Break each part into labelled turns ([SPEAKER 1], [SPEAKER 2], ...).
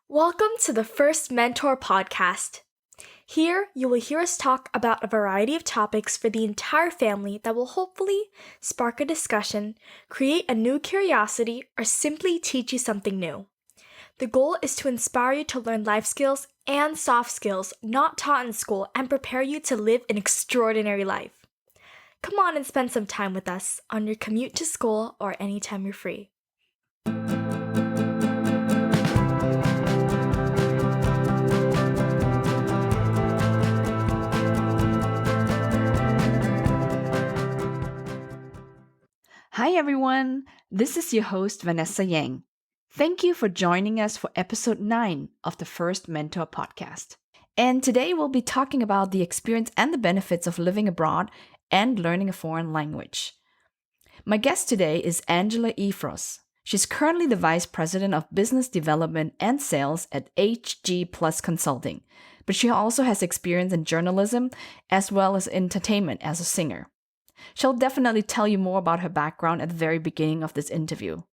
[SPEAKER 1] Welcome to the First Mentor podcast. Here, you will hear us talk about a variety of topics for the entire family that will hopefully spark a discussion, create a new curiosity, or simply teach you something new. The goal is to inspire you to learn life skills and soft skills not taught in school and prepare you to live an extraordinary life. Come on and spend some time with us on your commute to school or anytime you're free.
[SPEAKER 2] Hi, everyone. This is your host, Vanessa Yang. Thank you for joining us for episode 9 of the First Mentor podcast. And today we'll be talking about the experience and the benefits of living abroad and learning a foreign language. My guest today is Angela Efros. She's currently the Vice President of Business Development and Sales at HG Plus Consulting, but she also has experience in journalism as well as entertainment as a singer. She'll definitely tell you more about her background at the very beginning of this interview.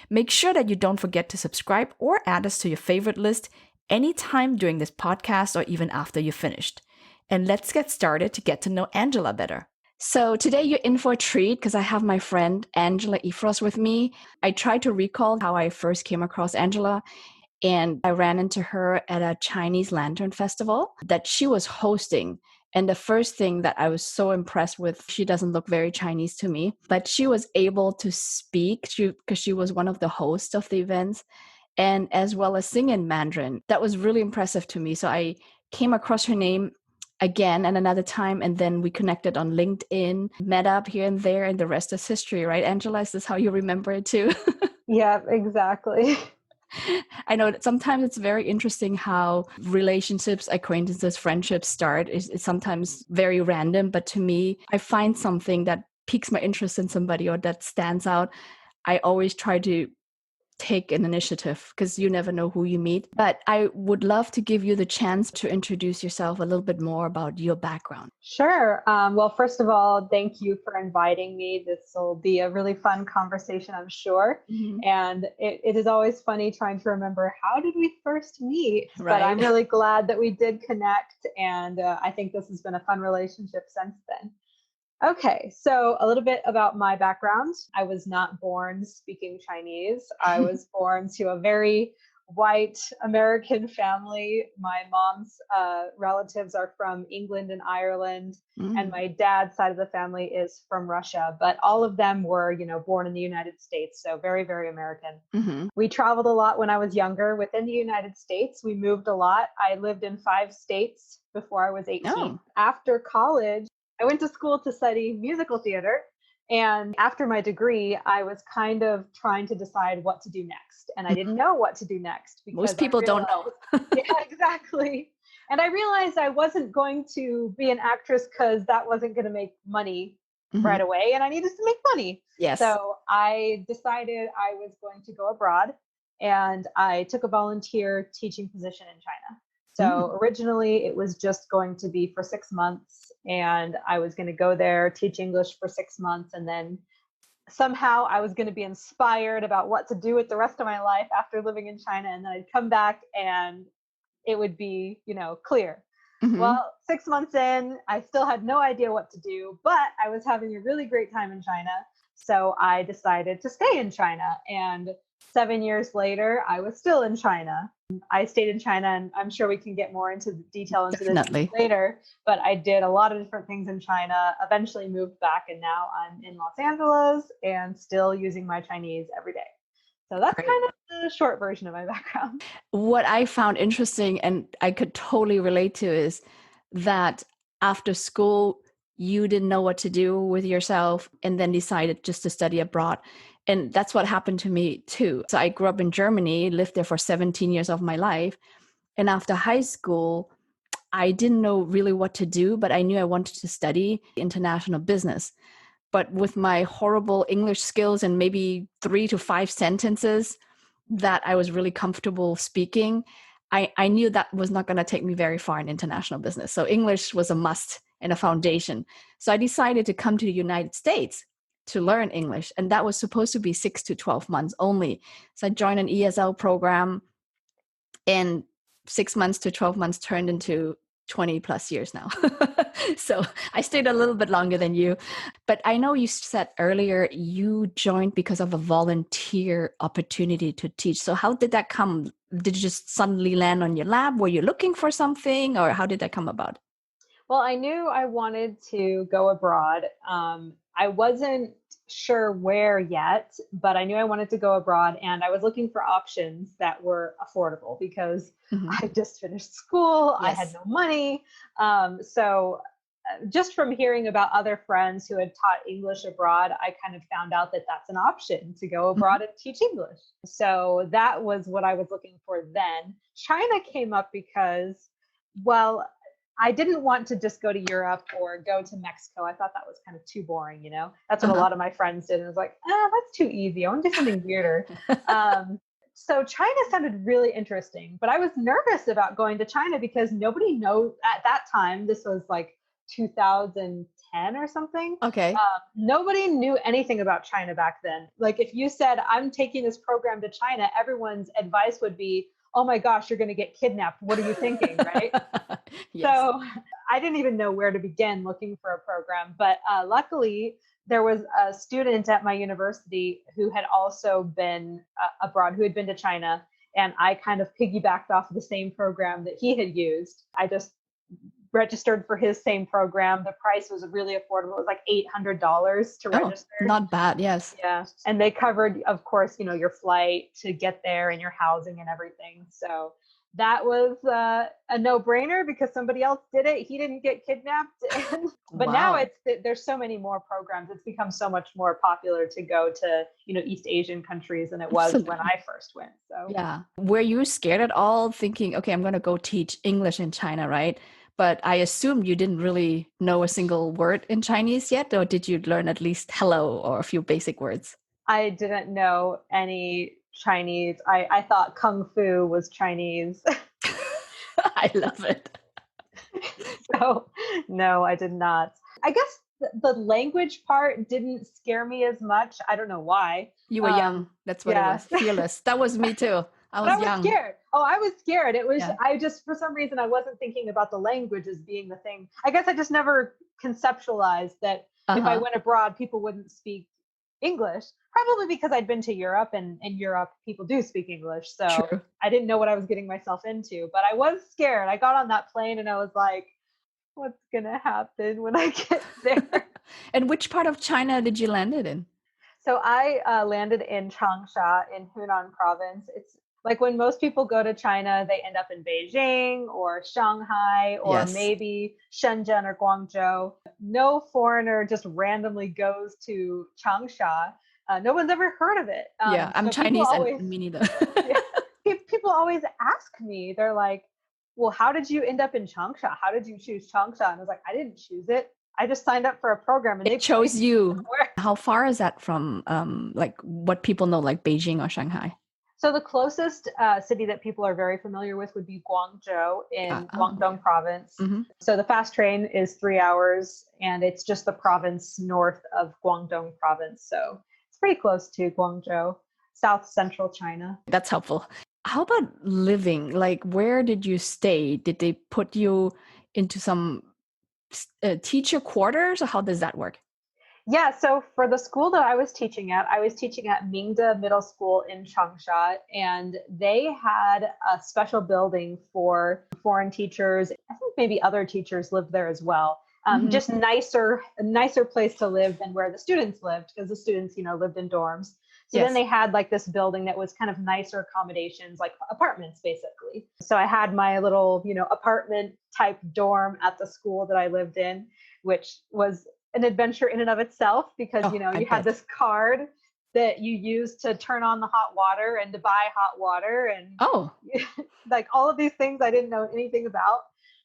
[SPEAKER 2] Make sure that you don't forget to subscribe or add us to your favorite list anytime during this podcast or even after you're finished. And let's get started to get to know Angela better. So today you're in for a treat because I have my friend Angela Efros with me. I tried to recall how I first came across Angela, and I ran into her at a Chinese Lantern Festival that she was hosting. And the first thing that I was so impressed with, she doesn't look very Chinese to me, but she was able to speak because she was one of the hosts of the events, and as well as sing in Mandarin. That was really impressive to me. So I came across her name again and another time, and then we connected on LinkedIn, met up here and there, and the rest is history, right, Angela? Is this how you remember it too?
[SPEAKER 3] Yeah, exactly.
[SPEAKER 2] I know that sometimes it's very interesting how relationships, acquaintances, friendships start. It's sometimes very random, but to me, I find something that piques my interest in somebody or that stands out. I always try to take an initiative because you never know who you meet. But I would love to give you the chance to introduce yourself a little bit more about your background.
[SPEAKER 3] Sure. Well, first of all, thank you for inviting me. This will be a really fun conversation, I'm sure.
[SPEAKER 2] Mm-hmm.
[SPEAKER 3] And it is always funny trying to remember how did we first meet?
[SPEAKER 2] Right.
[SPEAKER 3] But I'm really glad that we did connect. And I think this has been a fun relationship since then. Okay, so a little bit about my background. I was not born speaking Chinese. I was born to a very white American family. My mom's relatives are from England and Ireland, and my dad's side of the family is from Russia. But all of them were, born in the United States, so very, very American.
[SPEAKER 2] Mm-hmm.
[SPEAKER 3] We traveled a lot when I was younger within the United States. We moved a lot. I lived in 5 states before I was 18.
[SPEAKER 2] Oh.
[SPEAKER 3] After college, I went to school to study musical theater. And after my degree, I was kind of trying to decide what to do next. And I didn't know what to do next.
[SPEAKER 2] Most people don't know.
[SPEAKER 3] Yeah, exactly. And I realized I wasn't going to be an actress because that wasn't going to make money right away. And I needed to make money.
[SPEAKER 2] Yes.
[SPEAKER 3] So I decided I was going to go abroad. And I took a volunteer teaching position in China. So originally it was just going to be for 6 months, and I was going to go there, teach English for 6 months. And then somehow I was going to be inspired about what to do with the rest of my life after living in China. And then I'd come back and it would be, clear. Well, 6 months in, I still had no idea what to do, but I was having a really great time in China. So I decided to stay in China. And 7 years later, I was still in China. I stayed in China, and I'm sure we can get more into the detail into this later, but I did a lot of different things in China, eventually moved back, and now I'm in Los Angeles and still using my Chinese every day. So that's kind of the short version of my background.
[SPEAKER 2] What I found interesting and I could totally relate to is that after school, you didn't know what to do with yourself and then decided just to study abroad. And that's what happened to me too. So I grew up in Germany, lived there for 17 years of my life. And after high school, I didn't know really what to do, but I knew I wanted to study international business. But with my horrible English skills and maybe 3 to 5 sentences that I was really comfortable speaking, I knew that was not going to take me very far in international business. So English was a must and a foundation. So I decided to come to the United States to learn English. And that was supposed to be 6 to 12 months only. So I joined an ESL program And 6 months to 12 months turned into 20 plus years now. So I stayed a little bit longer than you. But I know you said earlier you joined because of a volunteer opportunity to teach. So how did that come? Did you just suddenly land on your lap? Were you looking for something, or how did that come about?
[SPEAKER 3] Well, I knew I wanted to go abroad. I wasn't sure where yet, but I knew I wanted to go abroad, and I was looking for options that were affordable because
[SPEAKER 2] Mhm.
[SPEAKER 3] I just finished school. I had
[SPEAKER 2] Yes.
[SPEAKER 3] no money. Just from hearing about other friends who had taught English abroad, I kind of found out that that's an option to go
[SPEAKER 2] Mhm.
[SPEAKER 3] abroad and teach English. So that was what I was looking for then. China came up because, well, I didn't want to just go to Europe or go to Mexico. I thought that was kind of too boring, you know? That's what a
[SPEAKER 2] Uh-huh.
[SPEAKER 3] lot of my friends did. And I was like, that's too easy. I want to do something weirder. So China sounded really interesting, but I was nervous about going to China because nobody knows at that time. This was like 2010 or something.
[SPEAKER 2] Okay.
[SPEAKER 3] Nobody knew anything about China back then. Like if you said, I'm taking this program to China, everyone's advice would be, oh my gosh, you're going to get kidnapped. What are you thinking? Right.
[SPEAKER 2] Yes.
[SPEAKER 3] So I didn't even know where to begin looking for a program. But luckily, there was a student at my university who had also been abroad, who had been to China. And I kind of piggybacked off of the same program that he had used. I just registered for his same program. The price was really affordable. It was like $800 to
[SPEAKER 2] Oh,
[SPEAKER 3] register.
[SPEAKER 2] not bad. Yes.
[SPEAKER 3] Yeah. And they covered, of course, your flight to get there and your housing and everything. So that was a no-brainer because somebody else did it. He didn't get kidnapped. But now
[SPEAKER 2] Wow.
[SPEAKER 3] there's so many more programs. It's become so much more popular to go to, East Asian countries than it was when
[SPEAKER 2] Absolutely.
[SPEAKER 3] I first went. So
[SPEAKER 2] Yeah. Were you scared at all thinking, okay, I'm going to go teach English in China, right? But I assume you didn't really know a single word in Chinese yet, or did you learn at least hello or a few basic words?
[SPEAKER 3] I didn't know any Chinese. I thought Kung Fu was Chinese.
[SPEAKER 2] I love it.
[SPEAKER 3] So no, I did not. I guess the language part didn't scare me as much. I don't know why.
[SPEAKER 2] You were young. That's what it
[SPEAKER 3] Yeah,
[SPEAKER 2] was. Fearless. That was me too. I
[SPEAKER 3] but I
[SPEAKER 2] was
[SPEAKER 3] was
[SPEAKER 2] young.
[SPEAKER 3] scared. Oh, I was scared.
[SPEAKER 2] Yeah.
[SPEAKER 3] I just, for some reason, I wasn't thinking about the language as being the thing. I guess I just never conceptualized that if I
[SPEAKER 2] Uh-huh.
[SPEAKER 3] went abroad, people wouldn't speak English. Probably because I'd been to Europe, and in Europe, people do speak English. So
[SPEAKER 2] True.
[SPEAKER 3] I didn't know what I was getting myself into, but I was scared. I got on that plane and I was like, what's going to happen when I get there?
[SPEAKER 2] And which part of China did you land it in?
[SPEAKER 3] So I landed in Changsha in Hunan province. It's like when most people go to China, they end up in Beijing or Shanghai or
[SPEAKER 2] Yes.
[SPEAKER 3] maybe Shenzhen or Guangzhou. No foreigner just randomly goes to Changsha. No one's ever heard of it.
[SPEAKER 2] Yeah, I'm
[SPEAKER 3] So people
[SPEAKER 2] Chinese and
[SPEAKER 3] always,
[SPEAKER 2] me neither.
[SPEAKER 3] yeah, people always ask me. They're like, "Well, how did you end up in Changsha? How did you choose Changsha?" And I was like, "I didn't choose it. I just signed up for a program and they
[SPEAKER 2] It chose
[SPEAKER 3] placed me
[SPEAKER 2] you.
[SPEAKER 3] somewhere."
[SPEAKER 2] How far is that from like what people know, like Beijing or Shanghai?
[SPEAKER 3] So the closest city that people are very familiar with would be Guangzhou in
[SPEAKER 2] Okay.
[SPEAKER 3] Guangdong province.
[SPEAKER 2] Hmm.
[SPEAKER 3] So the fast train is 3 hours, and it's just the province north of Guangdong province. So it's pretty close to Guangzhou, south central China.
[SPEAKER 2] That's helpful. How about living? Like, where did you stay? Did they put you into some teacher quarters, or how does that work?
[SPEAKER 3] Yeah, so for the school that I was teaching at Mingde Middle School in Changsha, and they had a special building for foreign teachers. I think maybe other teachers lived there as well.
[SPEAKER 2] Hmm.
[SPEAKER 3] Just a nicer place to live than where the students lived, because the students, lived in dorms. So then
[SPEAKER 2] Yes.
[SPEAKER 3] they had like this building that was kind of nicer accommodations, like apartments basically. So I had my little, apartment type dorm at the school that I lived in, which was an adventure in and of itself because
[SPEAKER 2] Oh, I
[SPEAKER 3] you had
[SPEAKER 2] bet.
[SPEAKER 3] this card that you use to turn on the hot water and to buy hot water and
[SPEAKER 2] Oh,
[SPEAKER 3] like all of these things I didn't know anything about.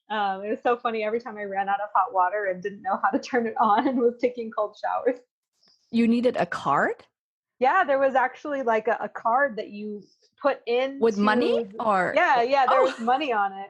[SPEAKER 3] It was so funny every time I ran out of hot water and didn't know how to turn it on and was taking cold showers.
[SPEAKER 2] you needed a card
[SPEAKER 3] Yeah, there was actually like a card that you put
[SPEAKER 2] with money,
[SPEAKER 3] into.
[SPEAKER 2] or
[SPEAKER 3] Yeah, there
[SPEAKER 2] oh,
[SPEAKER 3] was money on it.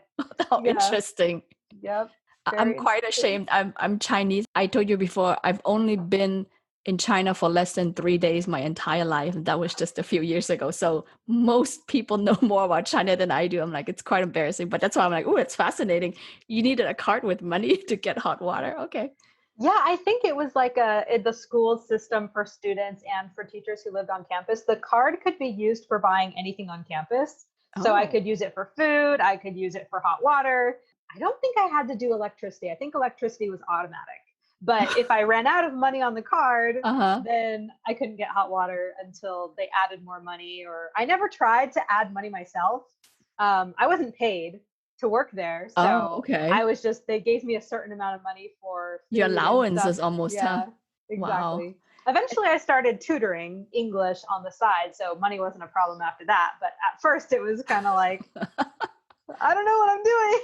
[SPEAKER 2] how
[SPEAKER 3] Yeah,
[SPEAKER 2] interesting.
[SPEAKER 3] yep,
[SPEAKER 2] I'm
[SPEAKER 3] very
[SPEAKER 2] quite
[SPEAKER 3] interesting.
[SPEAKER 2] ashamed. I'm Chinese. I told you before, I've only been in China for less than 3 days my entire life. And that was just a few years ago. So most people know more about China than I do. I'm like, it's quite embarrassing. But that's why I'm like, oh, it's fascinating. You needed a cart with money to get hot water. Okay.
[SPEAKER 3] Yeah, I think it was like the school system for students and for teachers who lived on campus. The card could be used for buying anything on campus. So I
[SPEAKER 2] Oh,
[SPEAKER 3] could use it for food, I could use it for hot water. I don't think I had to do electricity. I think electricity was automatic. But if I ran out of money on the card,
[SPEAKER 2] uh-huh.
[SPEAKER 3] then I couldn't get hot water until they added more money. Or I never tried to add money myself. I wasn't paid to work there.
[SPEAKER 2] Oh,
[SPEAKER 3] So I
[SPEAKER 2] okay.
[SPEAKER 3] was just, they gave me a certain amount of money for
[SPEAKER 2] Your
[SPEAKER 3] food and
[SPEAKER 2] allowance
[SPEAKER 3] stuff.
[SPEAKER 2] is almost, huh?
[SPEAKER 3] Yeah,
[SPEAKER 2] Wow.
[SPEAKER 3] exactly. Eventually, I started tutoring English on the side. So money wasn't a problem after that. But at first, it was kind of like, I don't know what I'm doing,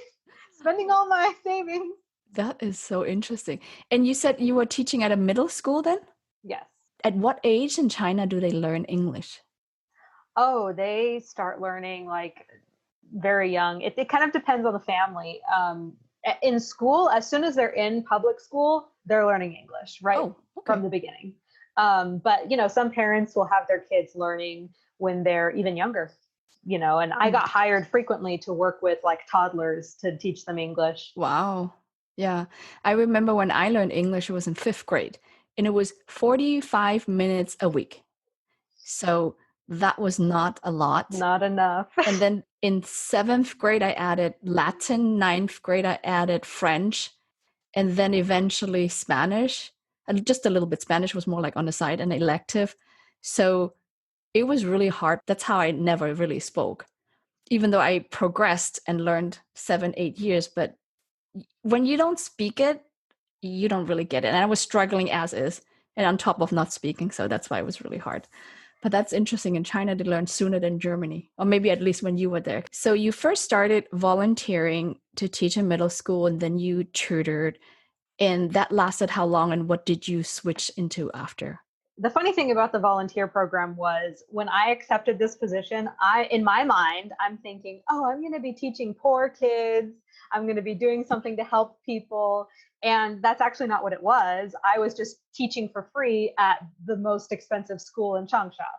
[SPEAKER 3] spending all my savings.
[SPEAKER 2] That is so interesting. And you said you were teaching at a middle school then?
[SPEAKER 3] Yes.
[SPEAKER 2] At what age in China do they learn English?
[SPEAKER 3] Oh, they start learning like very young. It kind of depends on the family. In school, as soon as they're in public school, they're learning English right
[SPEAKER 2] Oh,
[SPEAKER 3] from
[SPEAKER 2] okay.
[SPEAKER 3] the beginning. But some parents will have their kids learning when they're even younger. And I
[SPEAKER 2] Mm.
[SPEAKER 3] got hired frequently to work with like toddlers to teach them English.
[SPEAKER 2] Wow. Yeah. I remember when I learned English, it was in fifth grade, and it was 45 minutes a week. So that was not a lot.
[SPEAKER 3] Not enough.
[SPEAKER 2] And then in seventh grade, I added Latin. Ninth grade, I added French, and then eventually Spanish. And just a little bit. Spanish was more like on the side, an elective. So it was really hard. That's how I never really spoke, even though I progressed and learned 7, 8 years. But when you don't speak it, you don't really get it. And I was struggling as is, and on top of not speaking. So that's why it was really hard. But that's interesting. In China, they learned sooner than Germany, or maybe at least when you were there. So you first started volunteering to teach in middle school, and then you tutored. And that lasted how long, and what did you switch into after?
[SPEAKER 3] The funny thing about the volunteer program was when I accepted this position, in my mind, I'm thinking, oh, I'm going to be teaching poor kids. I'm going to be doing something to help people. And that's actually not what it was. I was just teaching for free at the most expensive school in Changsha.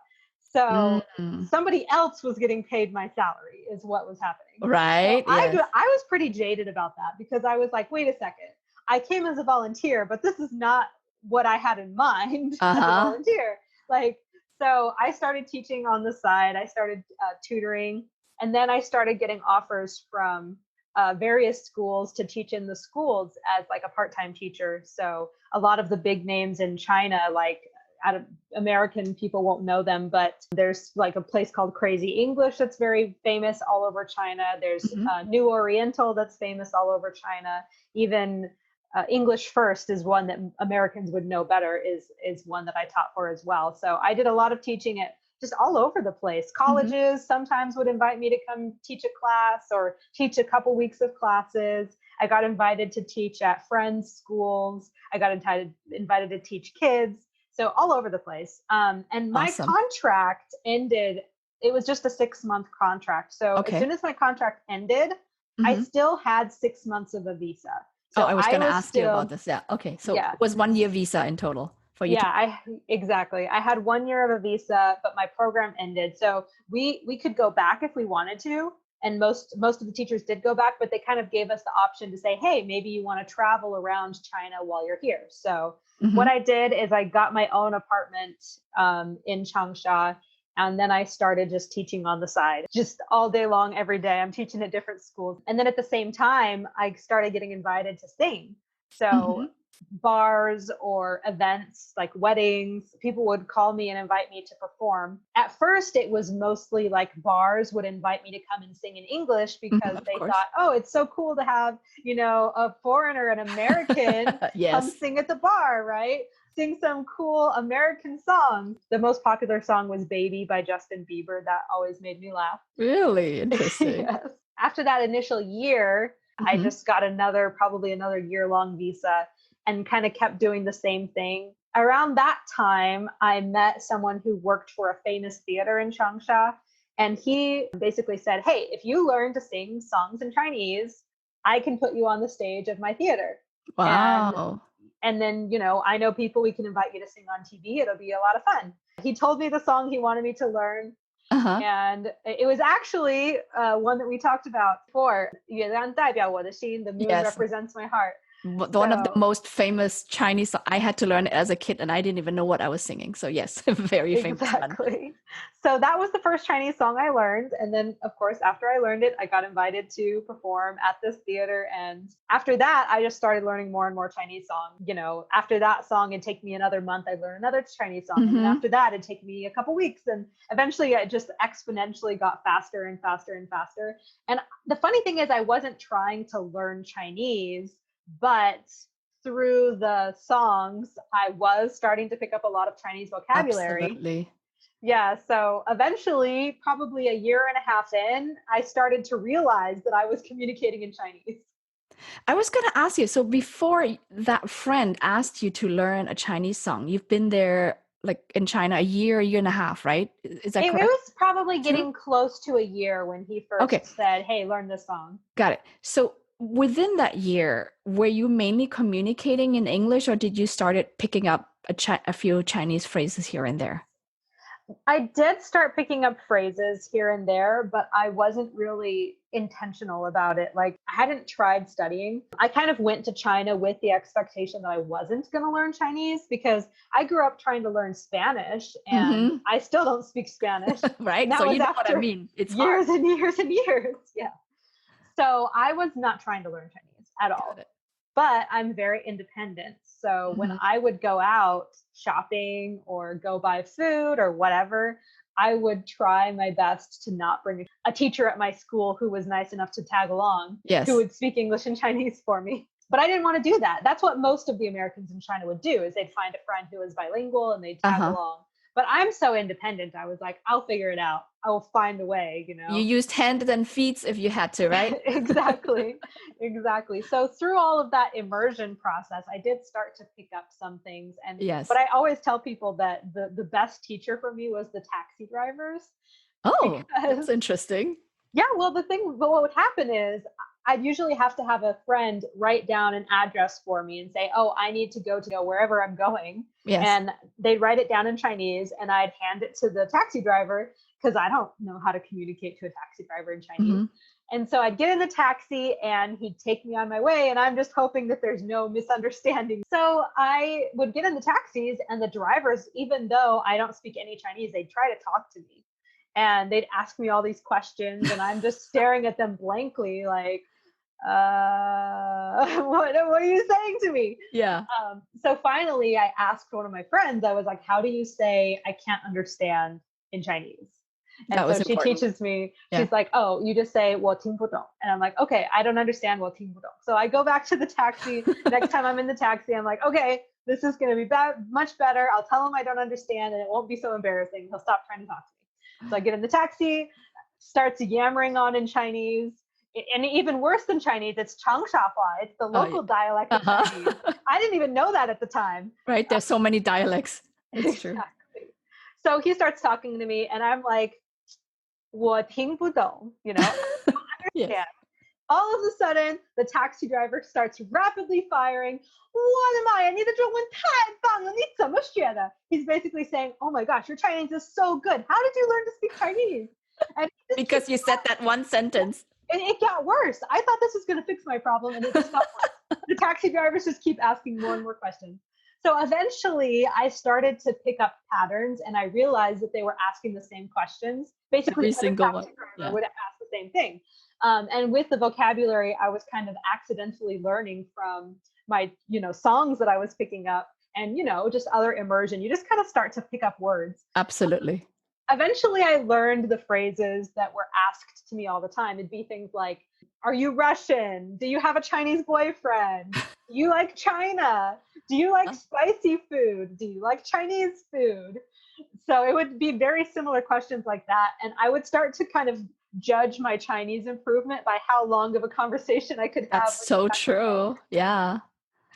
[SPEAKER 3] So
[SPEAKER 2] Mm,
[SPEAKER 3] somebody else was getting paid my salary is what was happening. So
[SPEAKER 2] right. Yes.
[SPEAKER 3] I was pretty jaded about that because I was like, wait a second. I came as a volunteer, but this is not what I had in mind as a
[SPEAKER 2] Uh-huh.
[SPEAKER 3] volunteer. Like, so I started teaching on the side. I started tutoring, and then I started getting offers from various schools to teach in the schools as like a part-time teacher. So a lot of the big names in China, like American people won't know them, but there's like a place called Crazy English that's very famous all over China. There's
[SPEAKER 2] Hmm.
[SPEAKER 3] New Oriental that's famous all over China. Even English First is one that Americans would know better, is one that I taught for as well. So I did a lot of teaching at just all over the place.
[SPEAKER 2] Hmm.
[SPEAKER 3] Colleges sometimes would invite me to come teach a class or teach a couple weeks of classes. I got invited to teach at friends' schools. I got invited to teach kids. So all over the place. And my
[SPEAKER 2] Awesome.
[SPEAKER 3] contract ended. It was just a 6-month contract. So as
[SPEAKER 2] Okay.
[SPEAKER 3] soon as my contract ended, I
[SPEAKER 2] Hmm.
[SPEAKER 3] still had 6 months of a visa.
[SPEAKER 2] Oh,
[SPEAKER 3] So
[SPEAKER 2] I was
[SPEAKER 3] I
[SPEAKER 2] going to
[SPEAKER 3] was
[SPEAKER 2] ask you about
[SPEAKER 3] still,
[SPEAKER 2] this. Yeah. Okay. So
[SPEAKER 3] yeah,
[SPEAKER 2] it was 1 year visa in total for you to.
[SPEAKER 3] yeah, exactly. I had 1 year of a visa, but my program ended. So we could go back if we wanted to. And most of the teachers did go back, but they kind of gave us the option to say, hey, maybe you want to travel around China while you're here. So what
[SPEAKER 2] Hmm.
[SPEAKER 3] I did is I got my own apartment in Changsha. And then I started just teaching on the side, just all day long, every day. I'm teaching at different schools. And then at the same time, I started getting invited to sing. So
[SPEAKER 2] Hmm.
[SPEAKER 3] bars or events like weddings, people would call me and invite me to perform. At first, it was mostly like bars would invite me to come and sing in English because
[SPEAKER 2] Of
[SPEAKER 3] they
[SPEAKER 2] course.
[SPEAKER 3] thought, oh, it's so cool to have, a foreigner, an American come
[SPEAKER 2] Yes.
[SPEAKER 3] sing at the bar, right? Sing some cool American songs. The most popular song was Baby by Justin Bieber. That always made me laugh.
[SPEAKER 2] Really interesting.
[SPEAKER 3] Yes. After that initial year, I
[SPEAKER 2] Hmm.
[SPEAKER 3] just got probably another year-long visa and kind of kept doing the same thing. Around that time, I met someone who worked for a famous theater in Changsha. And he basically said, hey, if you learn to sing songs in Chinese, I can put you on the stage of my theater. And
[SPEAKER 2] Wow.
[SPEAKER 3] And then, I know people we can invite you to sing on TV. It'll be a lot of fun. He told me the song he wanted me to learn.
[SPEAKER 2] Uh-huh.
[SPEAKER 3] And it was actually one that we talked about before. 月亮代表我的心, the moon
[SPEAKER 2] Yes.
[SPEAKER 3] represents my heart.
[SPEAKER 2] One of the most famous Chinese songs. I had to learn it as a kid and I didn't even know what I was singing. So yes, very famous one.
[SPEAKER 3] Exactly. So that was the first Chinese song I learned. And then, of course, after I learned it, I got invited to perform at this theater. And after that, I just started learning more and more Chinese songs. After that song, it'd take me another month. I'd learn another Chinese song. And then after that, it'd take me a couple weeks. And eventually, it just exponentially got faster and faster and faster. And the funny thing is, I wasn't trying to learn Chinese, but through the songs, I was starting to pick up a lot of Chinese vocabulary.
[SPEAKER 2] Absolutely.
[SPEAKER 3] Yeah. So eventually, probably a year and a half in, I started to realize that I was communicating in Chinese.
[SPEAKER 2] I was going to ask you, so before that friend asked you to learn a Chinese song, you've been there like in China a year and a half, right? Is that correct?
[SPEAKER 3] It was probably getting close to a year when he first said, hey, learn this song.
[SPEAKER 2] Got it. So within that year, were you mainly communicating in English or did you started picking up a few Chinese phrases here and there?
[SPEAKER 3] I did start picking up phrases here and there, but I wasn't really intentional about it. Like, I hadn't tried studying. I kind of went to China with the expectation that I wasn't going to learn Chinese because I grew up trying to learn Spanish and I still don't speak Spanish.
[SPEAKER 2] Right. So you know what I mean. It's
[SPEAKER 3] years
[SPEAKER 2] hard.
[SPEAKER 3] and years and years. Yeah. So I was not trying to learn Chinese at all. But I'm very independent. So when I would go out shopping or go buy food or whatever, I would try my best to not bring a teacher at my school who was nice enough to tag along, who would speak English and Chinese for me. But I didn't want to do that. That's what most of the Americans in China would do, is they'd find a friend who was bilingual and they'd tag along. But I'm so independent. I was like, I'll figure it out. I will find a way,
[SPEAKER 2] You used hands and feet if you had to, right?
[SPEAKER 3] Exactly. So through all of that immersion process, I did start to pick up some things. But I always tell people that the best teacher for me was the taxi drivers.
[SPEAKER 2] Oh, that's interesting.
[SPEAKER 3] Yeah, well, but what would happen is I'd usually have to have a friend write down an address for me and say, oh, I need to go wherever I'm going.
[SPEAKER 2] Yes.
[SPEAKER 3] And they'd write it down in Chinese and I'd hand it to the taxi driver because I don't know how to communicate to a taxi driver in Chinese. And so I'd get in the taxi and he'd take me on my way. And I'm just hoping that there's no misunderstanding. So I would get in the taxis and the drivers, even though I don't speak any Chinese, they'd try to talk to me. And they'd ask me all these questions and I'm just staring at them blankly like, what are you saying to me?
[SPEAKER 2] Yeah.
[SPEAKER 3] So finally I asked one of my friends, I was like, how do you say I can't understand in Chinese? And so she teaches me, she's like, oh, you just say 我听不懂. And I'm like, okay, I don't understand 我听不懂. So I go back to the taxi. Next time I'm in the taxi, I'm like, okay, this is going to be much better. I'll tell him I don't understand and it won't be so embarrassing. He'll stop trying to talk to me. So I get in the taxi, starts yammering on in Chinese. And even worse than Chinese, it's Changsha-hua. It's the local dialect of Chinese. I didn't even know that at the time.
[SPEAKER 2] Right. There's so many dialects. It's true.
[SPEAKER 3] So he starts talking to me and I'm like, 我听不懂, I don't understand. All of a sudden, the taxi driver starts rapidly firing. 我的妈呀，你的中文太棒了，你怎么学的? He's basically saying, oh my gosh, your Chinese is so good. How did you learn to speak Chinese? And
[SPEAKER 2] because you said that one sentence.
[SPEAKER 3] And it got worse. I thought this was going to fix my problem, and it just got worse. The taxi drivers just keep asking more and more questions. So eventually, I started to pick up patterns, and I realized that they were asking the same questions. Basically,
[SPEAKER 2] every single
[SPEAKER 3] taxi driver would ask the same thing. And with the vocabulary, I was kind of accidentally learning from my, songs that I was picking up, and just other immersion. You just kind of start to pick up words.
[SPEAKER 2] Absolutely.
[SPEAKER 3] Eventually, I learned the phrases that were asked to me all the time. It'd be things like, are you Russian? Do you have a Chinese boyfriend? Do you like China? Do you like spicy food? Do you like Chinese food? So it would be very similar questions like that. And I would start to kind of judge my Chinese improvement by how long of a conversation I could have.
[SPEAKER 2] That's so true. Yeah.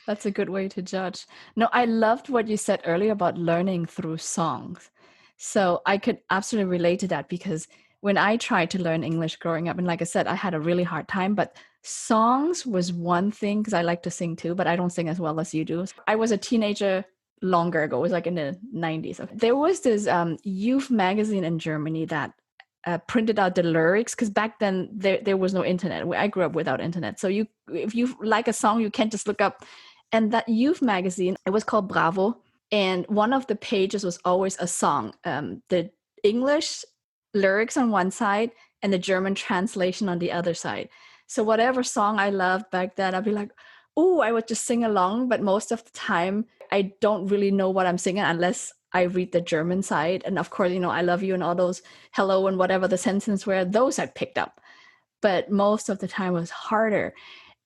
[SPEAKER 2] That's a good way to judge. No, I loved what you said earlier about learning through songs. So I could absolutely relate to that because when I tried to learn English growing up, and like I said, I had a really hard time, but songs was one thing because I like to sing too, but I don't sing as well as you do. I was a teenager longer ago. It was like in the 90s. There was this youth magazine in Germany that printed out the lyrics, because back then there was no internet. I grew up without internet. So if you like a song, you can't just look up. And that youth magazine, it was called Bravo. And one of the pages was always a song. The English lyrics on one side and the German translation on the other side. So whatever song I loved back then, I'd be like, oh, I would just sing along. But most of the time, I don't really know what I'm singing unless I read the German side. And of course, I love you and all those hello and whatever the sentence were, those I picked up. But most of the time was harder.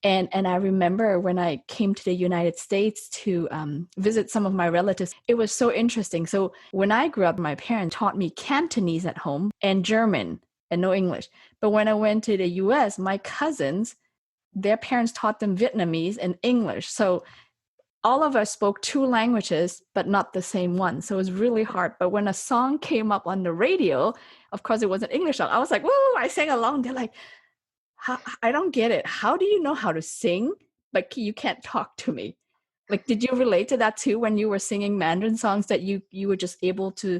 [SPEAKER 2] And I remember when I came to the United States to visit some of my relatives, it was so interesting. So when I grew up, my parents taught me Cantonese at home and German and no English. But when I went to the US, my cousins, their parents taught them Vietnamese and English. So all of us spoke two languages, but not the same one. So it was really hard. But when a song came up on the radio, of course, it was an English song. I was like, whoa, I sang along. They're like, I don't get it. How do you know how to sing, but you can't talk to me? Like, did you relate to that too when you were singing Mandarin songs, that you were just able to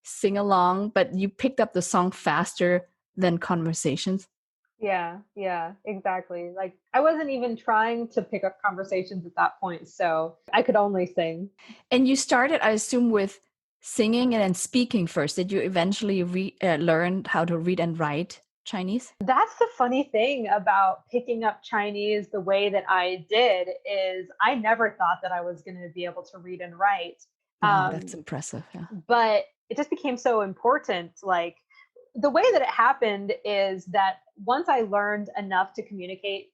[SPEAKER 2] sing along, but you picked up the song faster than conversations?
[SPEAKER 3] Yeah, exactly. Like I wasn't even trying to pick up conversations at that point, so I could only sing.
[SPEAKER 2] And you started, I assume, with singing and then speaking first. Did you eventually learn how to read and write Chinese?
[SPEAKER 3] That's the funny thing about picking up Chinese the way that I did, is I never thought that I was going to be able to read and write.
[SPEAKER 2] Wow, that's
[SPEAKER 3] Um,
[SPEAKER 2] impressive. Yeah.
[SPEAKER 3] but it just became so important. Like the way that it happened is that once I learned enough to communicate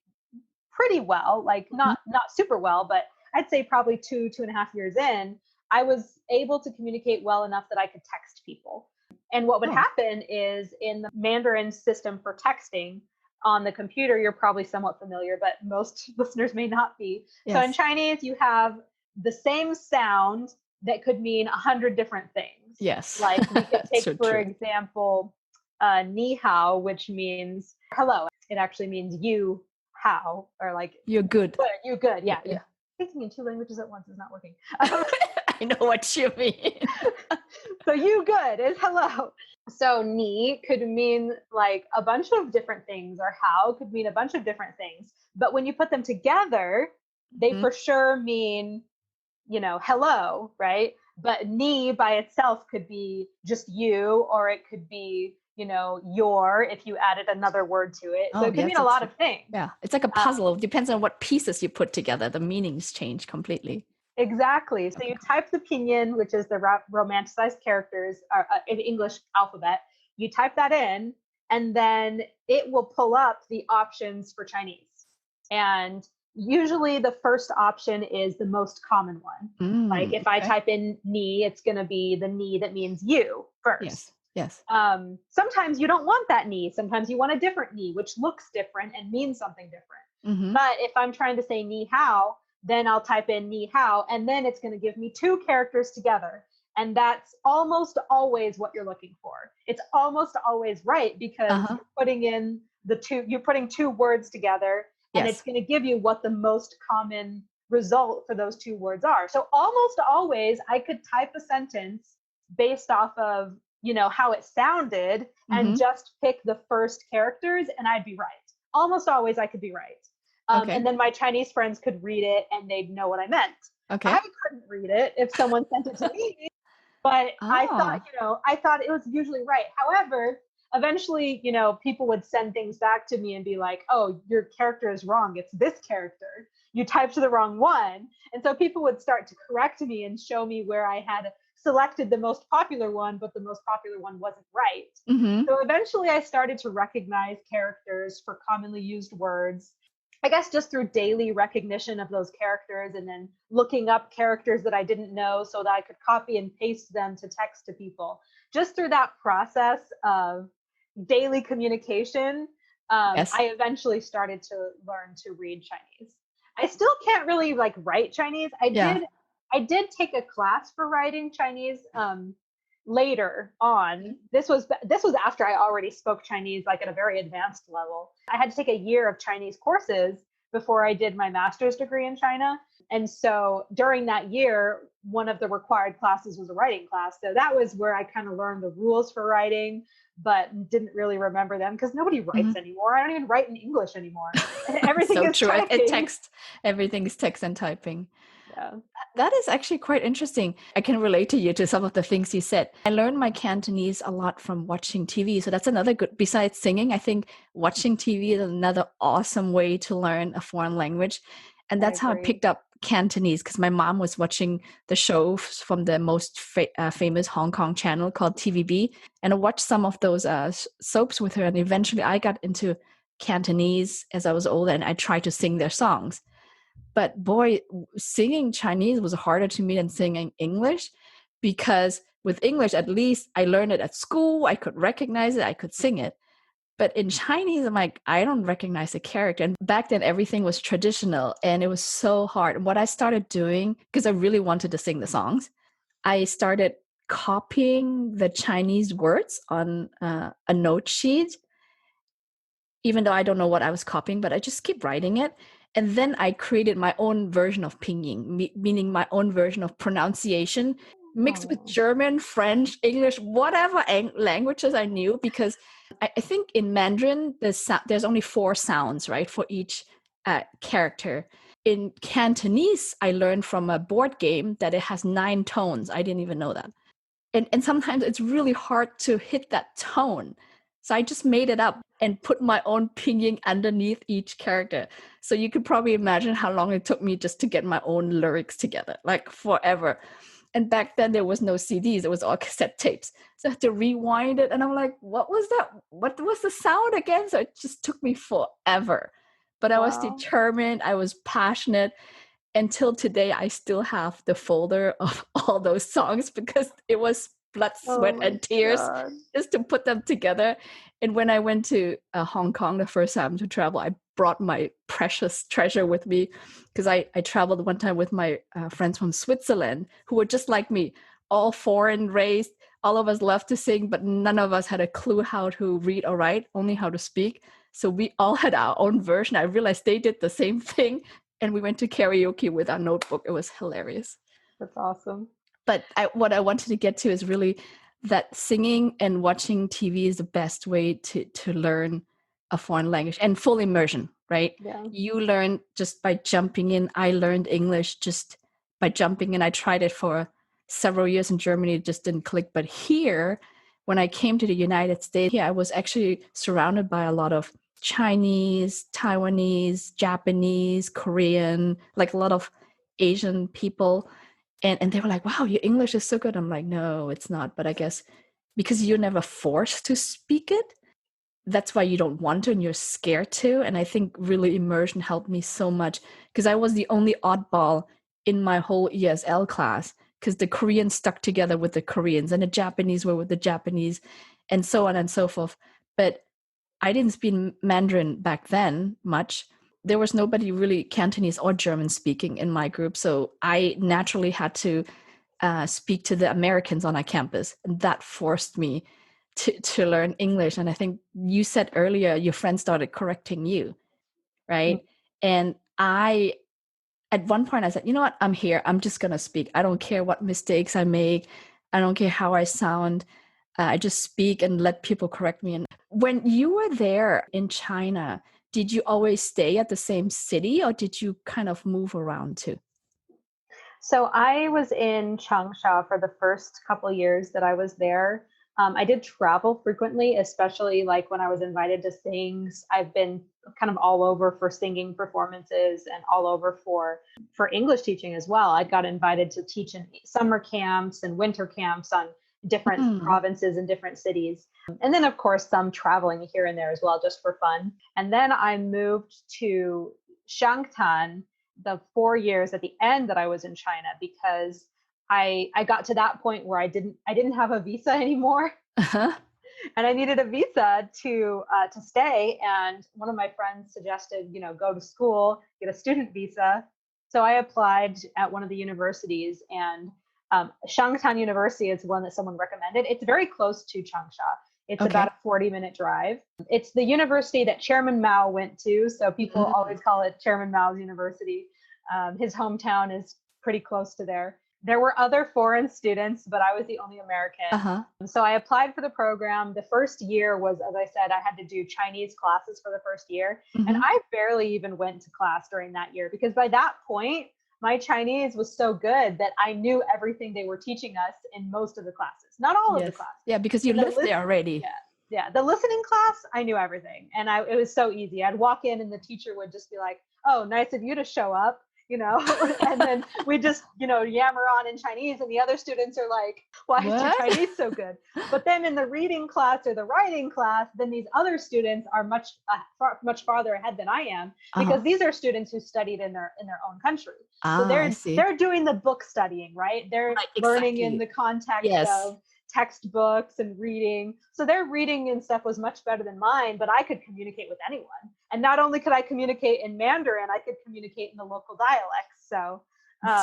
[SPEAKER 3] pretty well, like
[SPEAKER 2] Mhm.
[SPEAKER 3] not super well, but I'd say probably 2.5 years in, I was able to communicate well enough that I could text people. And what would
[SPEAKER 2] Oh,
[SPEAKER 3] happen is, in the Mandarin system for texting on the computer, you're probably somewhat familiar, but most listeners may not be. So in
[SPEAKER 2] yes.
[SPEAKER 3] Chinese, you have the same sound that could mean 100 different things.
[SPEAKER 2] Yes.
[SPEAKER 3] Like we could take,
[SPEAKER 2] So
[SPEAKER 3] for
[SPEAKER 2] true.
[SPEAKER 3] example, ni hao, which means hello. It actually means you how, or like
[SPEAKER 2] You're good.
[SPEAKER 3] good, you good.
[SPEAKER 2] Yeah,
[SPEAKER 3] Yeah.
[SPEAKER 2] yeah.
[SPEAKER 3] Thinking in two languages at once is not working.
[SPEAKER 2] I know what you mean.
[SPEAKER 3] So you good is hello. So ni could mean like a bunch of different things, or how could mean a bunch of different things. But when you put them together, they
[SPEAKER 2] Mhm.
[SPEAKER 3] for sure mean, hello, right? But ni by itself could be just you, or it could be, your, if you added another word to it. So
[SPEAKER 2] Oh,
[SPEAKER 3] it could
[SPEAKER 2] yes,
[SPEAKER 3] mean a lot of things.
[SPEAKER 2] yeah. It's like a
[SPEAKER 3] Uh,
[SPEAKER 2] puzzle. It depends on what pieces you put together. The meanings change completely.
[SPEAKER 3] Exactly. So
[SPEAKER 2] Okay.
[SPEAKER 3] you type the pinyin, which is the romanticized characters in English alphabet. You type that in, and then it will pull up the options for Chinese. And usually the first option is the most common one. Like if I
[SPEAKER 2] Okay.
[SPEAKER 3] type in ni, it's going to be the ni that means you
[SPEAKER 2] Yes.
[SPEAKER 3] first.
[SPEAKER 2] Yes.
[SPEAKER 3] Sometimes you don't want that ni. Sometimes you want a different ni, which looks different and means something different.
[SPEAKER 2] Mm-hmm.
[SPEAKER 3] But if I'm trying to say ni hao, then I'll type in ni hao, and then it's going to give me two characters together. And that's almost always what you're looking for. It's almost always right, because
[SPEAKER 2] Uh-huh.
[SPEAKER 3] you're putting two words together, and it's
[SPEAKER 2] Yes.
[SPEAKER 3] going to give you what the most common result for those two words are. So almost always I could type a sentence based off of, how it sounded, and
[SPEAKER 2] Mm-hmm.
[SPEAKER 3] just pick the first characters, and I'd be right. Almost always I could be right.
[SPEAKER 2] Okay.
[SPEAKER 3] And then my Chinese friends could read it and they'd know what I meant. I
[SPEAKER 2] Okay.
[SPEAKER 3] couldn't read it if someone sent it to me, but
[SPEAKER 2] Oh.
[SPEAKER 3] I thought it was usually right. However, eventually, people would send things back to me and be like, "Oh, your character is wrong. It's this character. You typed the wrong one." And so people would start to correct me and show me where I had selected the most popular one, but the most popular one wasn't right.
[SPEAKER 2] Mm-hmm.
[SPEAKER 3] So eventually I started to recognize characters for commonly used words, I guess, just through daily recognition of those characters, and then looking up characters that I didn't know so that I could copy and paste them to text to people. Just through that process of daily communication,
[SPEAKER 2] Yes.
[SPEAKER 3] I eventually started to learn to read Chinese. I still can't really like write Chinese.
[SPEAKER 2] Yeah.
[SPEAKER 3] I did take a class for writing Chinese later on, this was after I already spoke Chinese like at a very advanced level. I had to take a year of Chinese courses before I did my master's degree in China. And so during that year, one of the required classes was a writing class. So that was where I kind of learned the rules for writing, but didn't really remember them because nobody writes anymore. I don't even write in English anymore. Everything
[SPEAKER 2] So
[SPEAKER 3] is
[SPEAKER 2] true.
[SPEAKER 3] typing.
[SPEAKER 2] Text, everything is text and typing.
[SPEAKER 3] Yeah.
[SPEAKER 2] That is actually quite interesting. I can relate to you to some of the things you said. I learned my Cantonese a lot from watching TV. So that's another good, besides singing, I think watching TV is another awesome way to learn a foreign language. And
[SPEAKER 3] I
[SPEAKER 2] that's how I
[SPEAKER 3] agree.
[SPEAKER 2] picked up Cantonese because my mom was watching the show from the most famous Hong Kong channel called TVB. And I watched some of those soaps with her. And eventually I got into Cantonese as I was older and I tried to sing their songs. But boy, singing Chinese was harder to me than singing English because with English, at least I learned it at school. I could recognize it. I could sing it. But in Chinese, I'm like, I don't recognize the character. And back then, everything was traditional and it was so hard. And what I started doing, because I really wanted to sing the songs, I started copying the Chinese words on a note sheet, even though I don't know what I was copying, but I just keep writing it. And then I created my own version of pinyin, meaning my own version of pronunciation, mixed with
[SPEAKER 3] Oh,
[SPEAKER 2] German, French, English, whatever languages I knew, because I think in Mandarin, there's only 4 sounds, right, for each character. In Cantonese, I learned from a board game that it has 9 tones. I didn't even know that. And sometimes it's really hard to hit that tone. So I just made it up and put my own pinyin underneath each character. So you could probably imagine how long it took me just to get my own lyrics together, like forever. And back then there was no CDs, it was all cassette tapes. So I had to rewind it. And I'm like, what was that? What was the sound again? So it just took me forever. But I was
[SPEAKER 3] wow.
[SPEAKER 2] determined, I was passionate. Until today, I still have the folder of all those songs because it was blood,
[SPEAKER 3] Oh
[SPEAKER 2] sweat,
[SPEAKER 3] my
[SPEAKER 2] and tears
[SPEAKER 3] God.
[SPEAKER 2] just to put them together. And when I went to Hong Kong the first time to travel, I brought my precious treasure with me because I traveled one time with my friends from Switzerland who were just like me, all foreign raised. All of us loved to sing, but none of us had a clue how to read or write, only how to speak. So we all had our own version. I realized they did the same thing and we went to karaoke with our notebook. It was hilarious.
[SPEAKER 3] That's awesome.
[SPEAKER 2] But what I wanted to get to is really that singing and watching TV is the best way to learn a foreign language and full immersion, right?
[SPEAKER 3] Yeah.
[SPEAKER 2] You learn just by jumping in. I learned English just by jumping in. I tried it for several years in Germany. It just didn't click. But here, when I came to the United States, I was actually surrounded by a lot of Chinese, Taiwanese, Japanese, Korean, like a lot of Asian people. And they were like, wow, your English is so good. I'm like, no, it's not. But I guess because you're never forced to speak it, that's why you don't want to and you're scared to. And I think really immersion helped me so much because I was the only oddball in my whole ESL class because the Koreans stuck together with the Koreans and the Japanese were with the Japanese and so on and so forth. But I didn't speak Mandarin back then much. There was nobody really Cantonese or German speaking in my group. So I naturally had to speak to the Americans on our campus. And that forced me to learn English. And I think you said earlier, your friend started correcting you,
[SPEAKER 3] Mm.
[SPEAKER 2] right? And at one point, I said, you know what? I'm here. I'm just going to speak. I don't care what mistakes I make. I don't care how I sound. I just speak and let people correct me. And when you were there in China, did you always stay at the same city or did you kind of move around too?
[SPEAKER 3] So I was in Changsha for the first couple years that I was there. I did travel frequently, especially like when I was invited to sings. I've been kind of all over for singing performances and all over for English teaching as well. I got invited to teach in summer camps and winter camps on different
[SPEAKER 2] Mm.
[SPEAKER 3] provinces and different cities. And then of course some traveling here and there as well, just for fun. And then I moved to Shangtan the 4 years at the end that I was in China because I got to that point where I didn't have a visa anymore
[SPEAKER 2] Uh-huh.
[SPEAKER 3] and I needed a visa to stay. And one of my friends suggested, go to school, get a student visa. So I applied at one of the universities and Shangtan University is one that someone recommended. It's very close to Changsha. It's about a 40-minute drive. It's the university that Chairman Mao went to. So people always call it Chairman Mao's University. His hometown is pretty close to there. There were other foreign students, but I was the only American. So I applied for the program. The first year was, as I said, I had to do Chinese classes for the first year. And I barely even went to class during that year because by that point, my Chinese was so good that I knew everything they were teaching us in most of the classes, not all of the classes.
[SPEAKER 2] Yeah, because you lived there already.
[SPEAKER 3] Yeah. The listening class, I knew everything. And it was so easy. I'd walk in and the teacher would just be like, oh, nice of you to show up. And then we just, yammer on in Chinese and the other students are like, why is your Chinese so good? But then in the reading class or the writing class, then these other students are much farther ahead than I am because these are students who studied in their own country. So they're doing the book studying, right? They're learning in the context of textbooks and reading. So their reading and stuff was much better than mine, but I could communicate with anyone. And not only could I communicate in Mandarin, I could communicate in the local dialects. So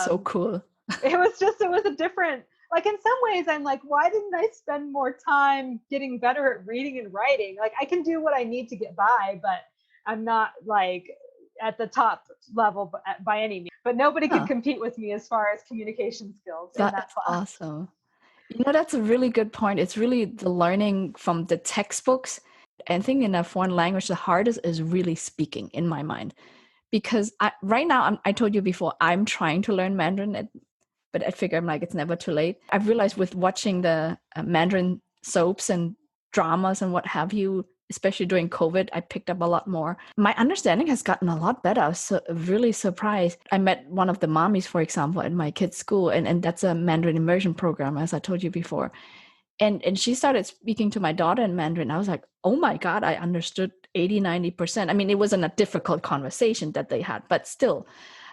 [SPEAKER 2] so cool.
[SPEAKER 3] It was a different, like in some ways I'm like, why didn't I spend more time getting better at reading and writing? Like I can do what I need to get by, but I'm not like at the top level by any means. But nobody could compete with me as far as communication skills in that class.
[SPEAKER 2] Awesome. That's a really good point. It's really the learning from the textbooks. I think in a foreign language, the hardest is really speaking in my mind. Because right now, I told you before, I'm trying to learn Mandarin, but I figure I'm like, it's never too late. I've realized with watching the Mandarin soaps and dramas and what have you, especially during COVID, I picked up a lot more. My understanding has gotten a lot better. I was really surprised. I met one of the mommies, for example, at my kid's school, and that's a Mandarin immersion program, as I told you before. And she started speaking to my daughter in Mandarin. I was like, oh my God, I understood 80-90%. I mean, it wasn't a difficult conversation that they had, but still,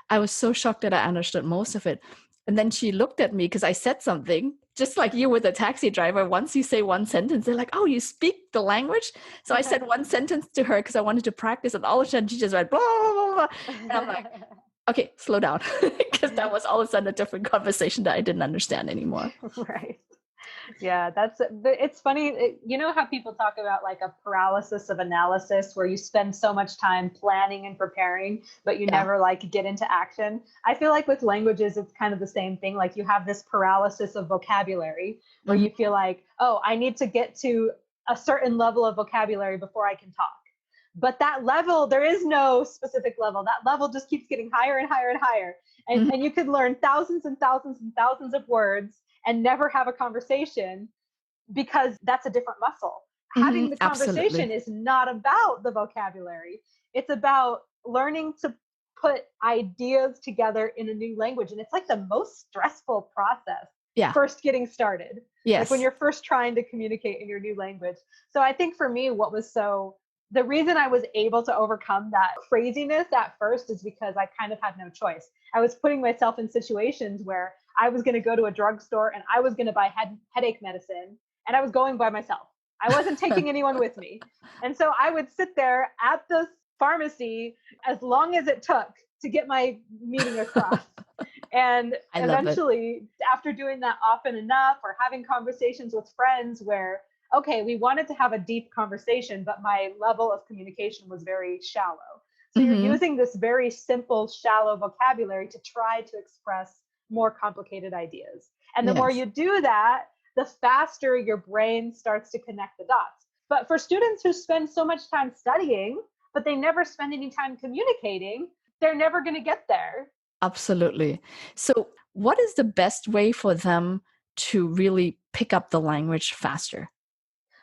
[SPEAKER 2] I was so shocked that I understood most of it. And then she looked at me because I said something, just like you with a taxi driver. Once you say one sentence, they're like, oh, you speak the language? So I said one sentence to her because I wanted to practice. And all of a sudden, she just went, blah, blah, blah, blah. And I'm like, okay, slow down. Because that was all of a sudden a different conversation that I didn't understand anymore.
[SPEAKER 3] Right. Yeah, it's funny. You know how people talk about like a paralysis of analysis where you spend so much time planning and preparing, but you never like get into action. I feel like with languages, it's kind of the same thing. Like you have this paralysis of vocabulary where you feel like, oh, I need to get to a certain level of vocabulary before I can talk. But that level, there is no specific level. That level just keeps getting higher and higher and higher. And you could learn thousands and thousands and thousands of words and never have a conversation because that's a different muscle. Having the conversation is not about the vocabulary. It's about learning to put ideas together in a new language. And it's like the most stressful process. First getting started. Like when you're first trying to communicate in your new language. So I think for me, the reason I was able to overcome that craziness at first is because I kind of had no choice. I was putting myself in situations where I was going to go to a drugstore and I was going to buy headache medicine and I was going by myself. I wasn't taking anyone with me. And so I would sit there at the pharmacy as long as it took to get my meaning across. And eventually, after doing that often enough or having conversations with friends where, okay, we wanted to have a deep conversation, but my level of communication was very shallow. So you're using this very simple, shallow vocabulary to try to express more complicated ideas. And the more you do that, the faster your brain starts to connect the dots. But for students who spend so much time studying, but they never spend any time communicating, they're never going to get there.
[SPEAKER 2] Absolutely. So what is the best way for them to really pick up the language faster?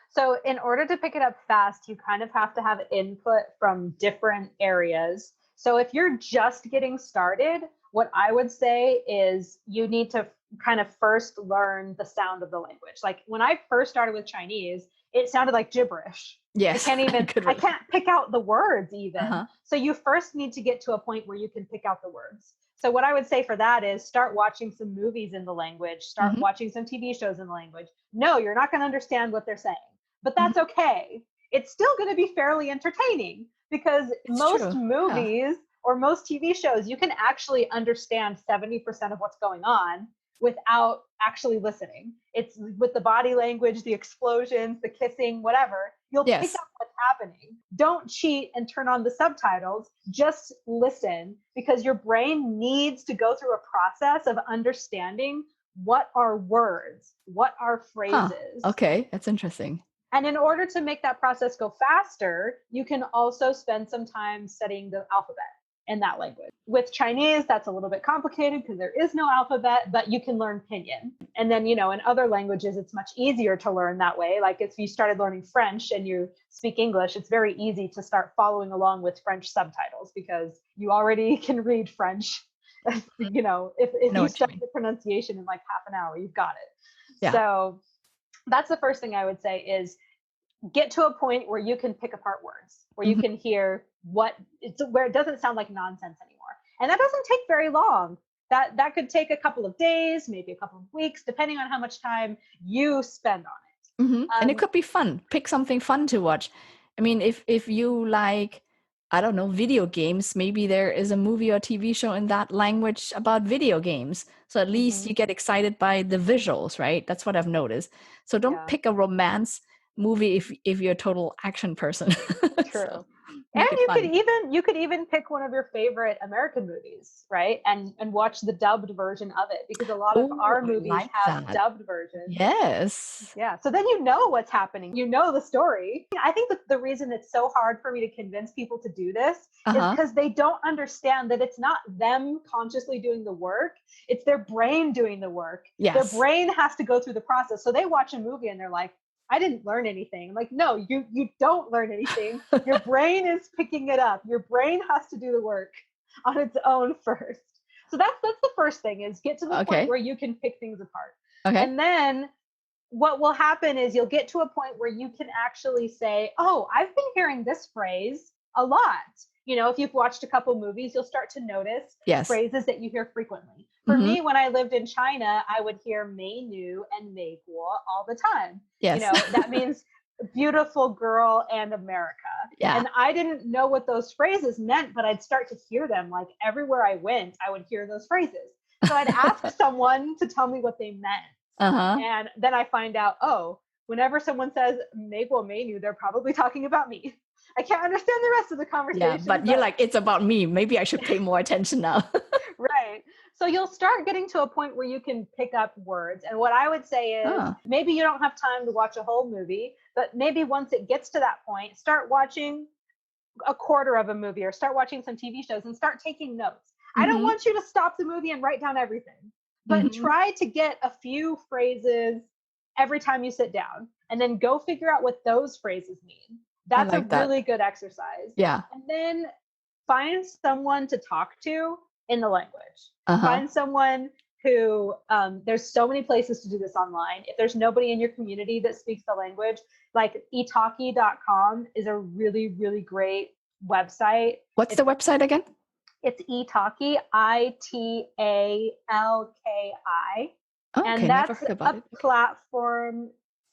[SPEAKER 3] So in order to pick it up fast, you kind of have to have input from different areas. So if you're just getting started, what I would say is you need to kind of first learn the sound of the language. Like when I first started with Chinese, it sounded like gibberish.
[SPEAKER 2] Yes.
[SPEAKER 3] I can't pick out the words even. So you first need to get to a point where you can pick out the words. So what I would say for that is start watching some movies in the language, start watching some TV shows in the language. No, you're not going to understand what they're saying, but that's okay. It's still going to be fairly entertaining because most movies or most TV shows, you can actually understand 70% of what's going on. without actually listening. It's with the body language, the explosions, the kissing, whatever. You'll pick
[SPEAKER 2] Yes.
[SPEAKER 3] up what's happening. Don't cheat and turn on the subtitles. Just listen, because your brain needs to go through a process of understanding what are words, what are phrases.
[SPEAKER 2] Okay, that's interesting.
[SPEAKER 3] And in order to make that process go faster, you can also spend some time studying the alphabet in that language. With Chinese, that's a little bit complicated because there is no alphabet, but you can learn pinyin. And then, in other languages, it's much easier to learn that way. Like if you started learning French and you speak English, it's very easy to start following along with French subtitles because you already can read French. If you study the pronunciation in like half an hour, you've got it.
[SPEAKER 2] Yeah.
[SPEAKER 3] So that's the first thing I would say is get to a point where you can pick apart words, where you can hear where it doesn't sound like nonsense anymore. And that doesn't take very long. That could take a couple of days, maybe a couple of weeks, depending on how much time you spend on it.
[SPEAKER 2] And it could be fun. Pick something fun to watch. I mean, if you like, I don't know, video games, maybe there is a movie or TV show in that language about video games. So at least you get excited by the visuals, right? That's what I've noticed. So don't pick a romance movie if you're a total action person.
[SPEAKER 3] True.
[SPEAKER 2] So,
[SPEAKER 3] and you could even pick one of your favorite American movies, right? And watch the dubbed version of it, because a lot of our movies have dubbed versions.
[SPEAKER 2] Yes.
[SPEAKER 3] Yeah. So then you know what's happening. You know the story. I think that the reason it's so hard for me to convince people to do this is because they don't understand that it's not them consciously doing the work. It's their brain doing the work.
[SPEAKER 2] Yes.
[SPEAKER 3] Their brain has to go through the process. So they watch a movie and they're like, I didn't learn anything. I'm like, no, you don't learn anything. Your brain is picking it up. Your brain has to do the work on its own first. So that's the first thing, is get to the point where you can pick things apart.
[SPEAKER 2] Okay.
[SPEAKER 3] And then what will happen is you'll get to a point where you can actually say, oh, I've been hearing this phrase a lot. If you've watched a couple movies, you'll start to notice phrases that you hear frequently. For me, when I lived in China, I would hear mei nu and mei guo all the time.
[SPEAKER 2] Yes.
[SPEAKER 3] That means beautiful girl and America.
[SPEAKER 2] Yeah.
[SPEAKER 3] And I didn't know what those phrases meant, but I'd start to hear them. Like everywhere I went, I would hear those phrases. So I'd ask someone to tell me what they meant. And then I find out, whenever someone says mei guo mei nu, they're probably talking about me. I can't understand the rest of the conversation.
[SPEAKER 2] Yeah, but you're like, it's about me. Maybe I should pay more attention now.
[SPEAKER 3] Right. So you'll start getting to a point where you can pick up words. And what I would say is maybe you don't have time to watch a whole movie, but maybe once it gets to that point, start watching a quarter of a movie or start watching some TV shows and start taking notes. I don't want you to stop the movie and write down everything, but try to get a few phrases every time you sit down and then go figure out what those phrases mean. That's really good exercise.
[SPEAKER 2] Yeah.
[SPEAKER 3] And then find someone to talk to in the language. Find someone who, there's so many places to do this online. If there's nobody in your community that speaks the language, like italki.com is a really, really great website.
[SPEAKER 2] What's the website again?
[SPEAKER 3] It's italki, ITALKI.
[SPEAKER 2] Okay,
[SPEAKER 3] and that's a platform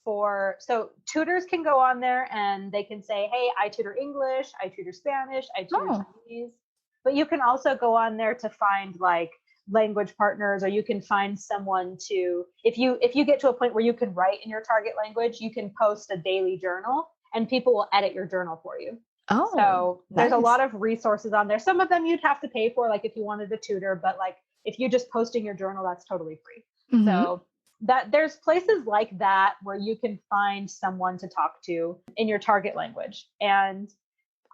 [SPEAKER 3] so tutors can go on there and they can say, hey, I tutor English, I tutor Spanish, I tutor Chinese. But you can also go on there to find like language partners, or you can find someone to, if you get to a point where you can write in your target language, you can post a daily journal and people will edit your journal for you. So there's a lot of resources on there. Some of them you'd have to pay for, like if you wanted a tutor, but like if you're just posting your journal, that's totally free. So that there's places like that where you can find someone to talk to in your target language. And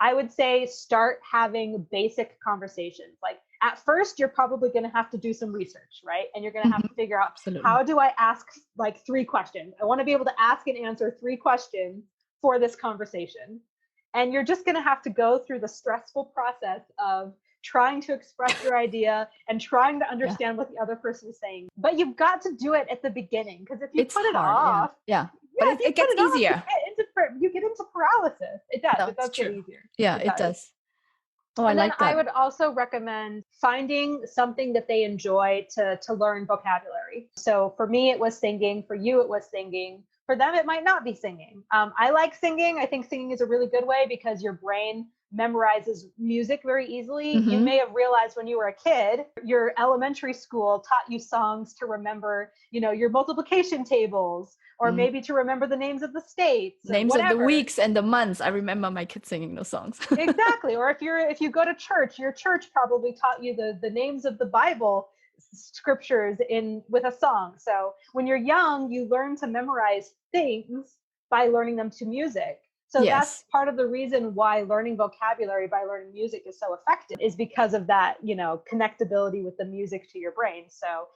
[SPEAKER 3] I would say start having basic conversations. Like at first, you're probably going to have to do some research, right? And you're going to have to figure out, how do I ask like 3 questions? I want to be able to ask and answer 3 questions for this conversation. And you're just going to have to go through the stressful process of trying to express your idea and trying to understand what the other person is saying. But you've got to do it at the beginning, because if you put it off,
[SPEAKER 2] but it gets easier.
[SPEAKER 3] You get into paralysis. It does. It does get easier.
[SPEAKER 2] Yeah, it does. Oh, I like that.
[SPEAKER 3] I would also recommend finding something that they enjoy to learn vocabulary. So for me, it was singing. For you, it was singing. For them, it might not be singing. I like singing. I think singing is a really good way because your brain memorizes music very easily. You
[SPEAKER 2] Mm-hmm.
[SPEAKER 3] may have realized when you were a kid, your elementary school taught you songs to remember, your multiplication tables, or maybe to remember the names of the states or
[SPEAKER 2] Names of the
[SPEAKER 3] whatever.
[SPEAKER 2] weeks and the months. I remember my kids singing those songs.
[SPEAKER 3] Exactly. Or if you go to church, your church probably taught you the names of the Bible scriptures with a song. So when you're young, you learn to memorize things by learning them to music. So that's
[SPEAKER 2] Yes.
[SPEAKER 3] part of the reason why learning vocabulary by learning music is so effective, is because of that, connectability with the music to your brain. So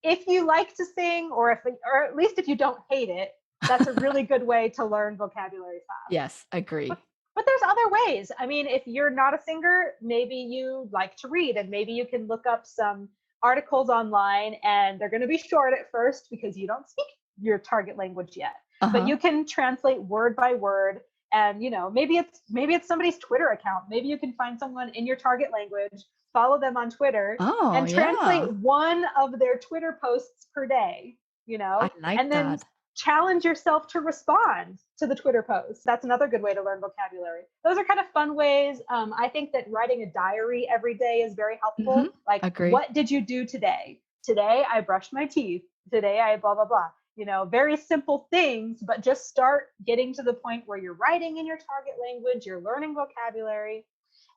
[SPEAKER 3] if you like to sing, or at least if you don't hate it, that's a really good way to learn vocabulary fast.
[SPEAKER 2] Yes, agree.
[SPEAKER 3] But there's other ways. I mean, if you're not a singer, maybe you like to read, and maybe you can look up some articles online, and they're going to be short at first because you don't speak your target language yet. But you can translate word by word, and maybe it's somebody's Twitter account. Maybe you can find someone in your target language, follow them on Twitter, and translate one of their Twitter posts per day,
[SPEAKER 2] I like
[SPEAKER 3] and then
[SPEAKER 2] that.
[SPEAKER 3] challenge yourself to respond to the Twitter post. That's another good way to learn vocabulary. Those are kind of fun ways. I think that writing a diary every day is very helpful.
[SPEAKER 2] Mm-hmm.
[SPEAKER 3] Like,
[SPEAKER 2] Agree.
[SPEAKER 3] What did you do today? Today, I brushed my teeth. Today, I blah, blah, blah. Very simple things, but just start getting to the point where you're writing in your target language, you're learning vocabulary.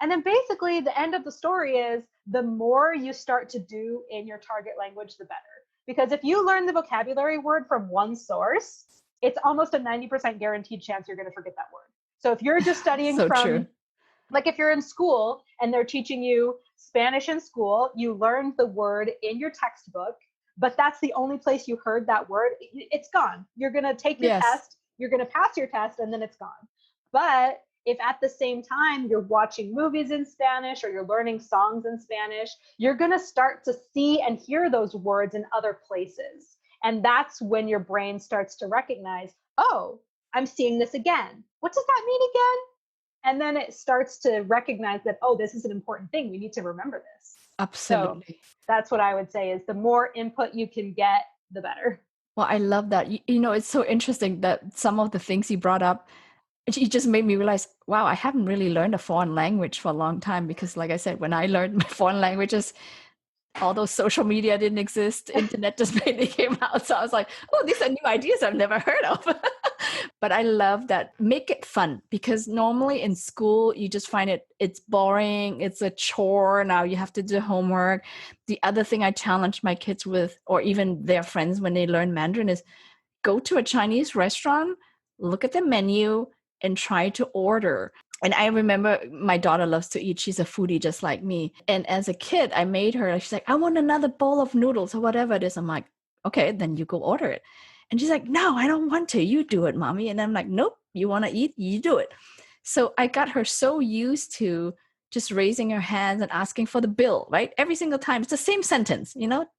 [SPEAKER 3] And then basically the end of the story is, the more you start to do in your target language, the better. Because if you learn the vocabulary word from one source, it's almost a 90% guaranteed chance you're going to forget that word. So if you're just studying
[SPEAKER 2] true.
[SPEAKER 3] Like if you're in school and they're teaching you Spanish in school, you learned the word in your textbook, but that's the only place you heard that word, it's gone. You're going to take your test, you're going to pass your test, and then it's gone. But if at the same time you're watching movies in Spanish, or you're learning songs in Spanish, you're going to start to see and hear those words in other places. And that's when your brain starts to recognize, oh, I'm seeing this again. What does that mean again? And then it starts to recognize that, oh, this is an important thing. We need to remember this.
[SPEAKER 2] Absolutely.
[SPEAKER 3] So that's what I would say is, the more input you can get, the better.
[SPEAKER 2] Well, I love that. It's so interesting that some of the things you brought up, it just made me realize, wow, I haven't really learned a foreign language for a long time, because like I said, when I learned my foreign languages, all those social media didn't exist. Internet just mainly came out. So I was like, oh, these are new ideas I've never heard of. But I love that. Make it fun, because normally in school, you just find it's boring. It's a chore. Now you have to do homework. The other thing I challenge my kids with, or even their friends when they learn Mandarin, is go to a Chinese restaurant, look at the menu, and try to order. And I remember my daughter loves to eat. She's a foodie just like me. And as a kid, I made her, she's like, I want another bowl of noodles or whatever it is. I'm like, okay, then you go order it. And she's like, no, I don't want to. You do it, mommy. And I'm like, nope, you want to eat, you do it. So I got her so used to just raising her hands and asking for the bill, right? Every single time. It's the same sentence,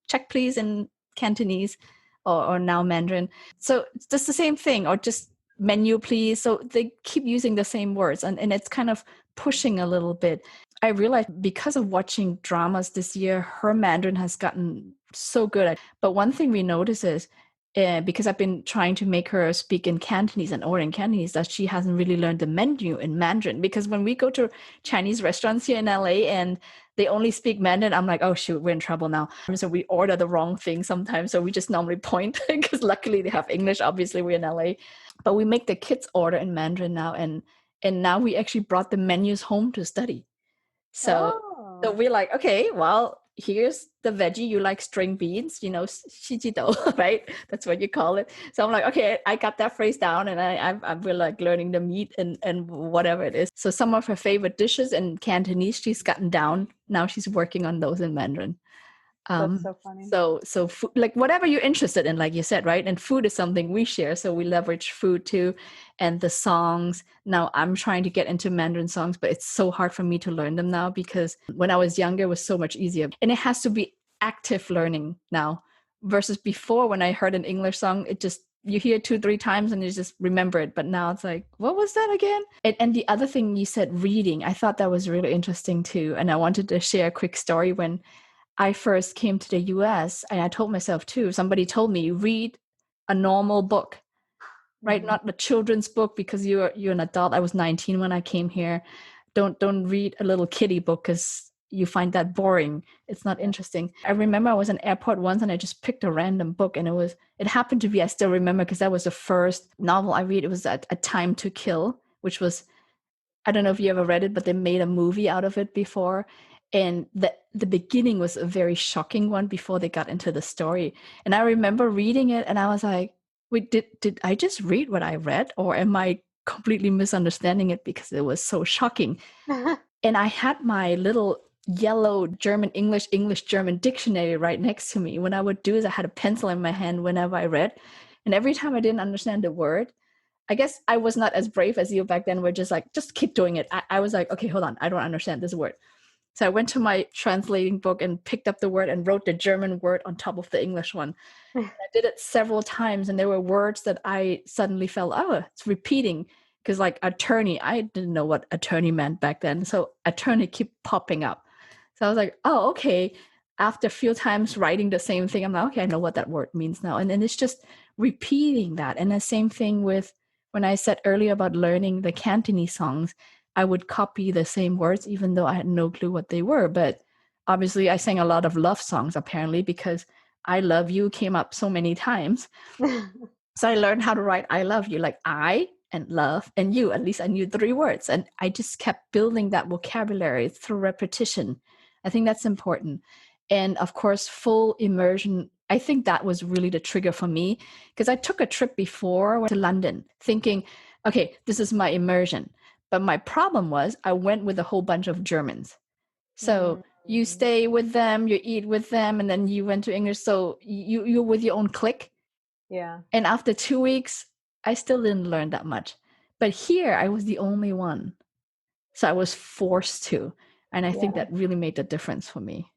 [SPEAKER 2] check please in Cantonese or now Mandarin. So it's just the same thing, or just menu please. So they keep using the same words, and it's kind of pushing a little bit. I realized because of watching dramas this year, her Mandarin has gotten so good. But one thing we notice is, because I've been trying to make her speak in Cantonese and order in Cantonese, that she hasn't really learned the menu in Mandarin. Because when we go to Chinese restaurants here in LA and they only speak Mandarin, I'm like, oh shoot, we're in trouble now. So we order the wrong thing sometimes. So we just normally point, because luckily they have English. Obviously we're in LA, but we make the kids order in Mandarin now. And now we actually brought the menus home to study. So we're like, okay, well, here's the veggie. You like string beans, 西鸡豆, right? That's what you call it. So I'm like, okay, I got that phrase down, and I'm really like learning the meat and whatever it is. So some of her favorite dishes in Cantonese, she's gotten down. Now she's working on those in Mandarin.
[SPEAKER 3] That's so funny.
[SPEAKER 2] So food, like whatever you're interested in, like you said, right? And food is something we share, so we leverage food too. And the songs. Now I'm trying to get into Mandarin songs, but it's so hard for me to learn them now, because when I was younger, it was so much easier. And it has to be active learning now, versus before when I heard an English song, it just, you hear 2-3 times and you just remember it. But now it's like, what was that again? And the other thing you said, reading, I thought that was really interesting too. And I wanted to share a quick story. When I first came to the US, and I told myself too, somebody told me, read a normal book, right? Not the children's book, because you're an adult. I was 19 when I came here. don't read a little kiddie book because you find that boring. It's not interesting. I remember I was in an airport once and I just picked a random book, and it happened to be, I still remember because that was the first novel I read. It was a Time to Kill, which was, I don't know if you ever read it, but they made a movie out of it before. And the beginning was a very shocking one before they got into the story. And I remember reading it and I was like, wait, did I just read what I read? Or am I completely misunderstanding it because it was so shocking? And I had my little yellow German, English, German dictionary right next to me. When I would do is I had a pencil in my hand whenever I read. And every time I didn't understand a word, I guess I was not as brave as you back then. We're just like, just keep doing it. I was like, okay, hold on. I don't understand this word. So I went to my translating book and picked up the word and wrote the German word on top of the English one. I did it several times, and there were words that I suddenly felt, oh, it's repeating. Because like attorney, I didn't know what attorney meant back then. So attorney keep popping up. So I was like, oh, okay. After a few times writing the same thing, I'm like, okay, I know what that word means now. And then it's just repeating that. And the same thing with when I said earlier about learning the Cantonese songs, I would copy the same words, even though I had no clue what they were. But obviously, I sang a lot of love songs, apparently, because I love you came up so many times. So I learned how to write I love you, like I and love and you. At least I knew 3 words. And I just kept building that vocabulary through repetition. I think that's important. And of course, full immersion. I think that was really the trigger for me because I took a trip before to London thinking, okay, this is my immersion. But my problem was I went with a whole bunch of Germans. So you stay with them, you eat with them, and then you went to English. So you're with your own clique.
[SPEAKER 3] Yeah.
[SPEAKER 2] And after 2 weeks, I still didn't learn that much. But here, I was the only one. So I was forced to. And I think
[SPEAKER 3] Yeah.
[SPEAKER 2] that really made the difference for me.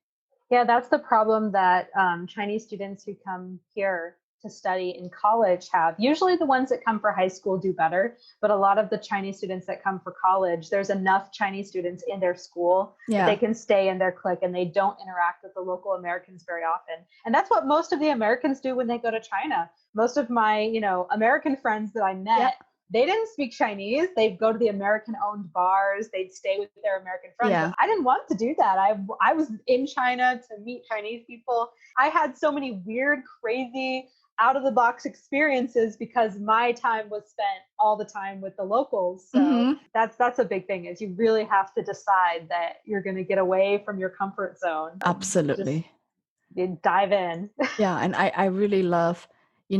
[SPEAKER 3] Yeah, that's the problem that Chinese students who come here to study in college have. Usually the ones that come for high school do better, but a lot of the Chinese students that come for college, there's enough Chinese students in their school that they can stay in their clique and they don't interact with the local Americans very often. And that's what most of the Americans do when they go to China. Most of my, American friends that I met, they didn't speak Chinese. They'd go to the American-owned bars. They'd stay with their American friends.
[SPEAKER 2] Yeah.
[SPEAKER 3] But I didn't want to do that. I was in China to meet Chinese people. I had so many weird, crazy, out-of-the-box experiences because my time was spent all the time with the locals. So that's a big thing, is you really have to decide that you're going to get away from your comfort zone.
[SPEAKER 2] Absolutely.
[SPEAKER 3] Just dive in.
[SPEAKER 2] Yeah, and I really love,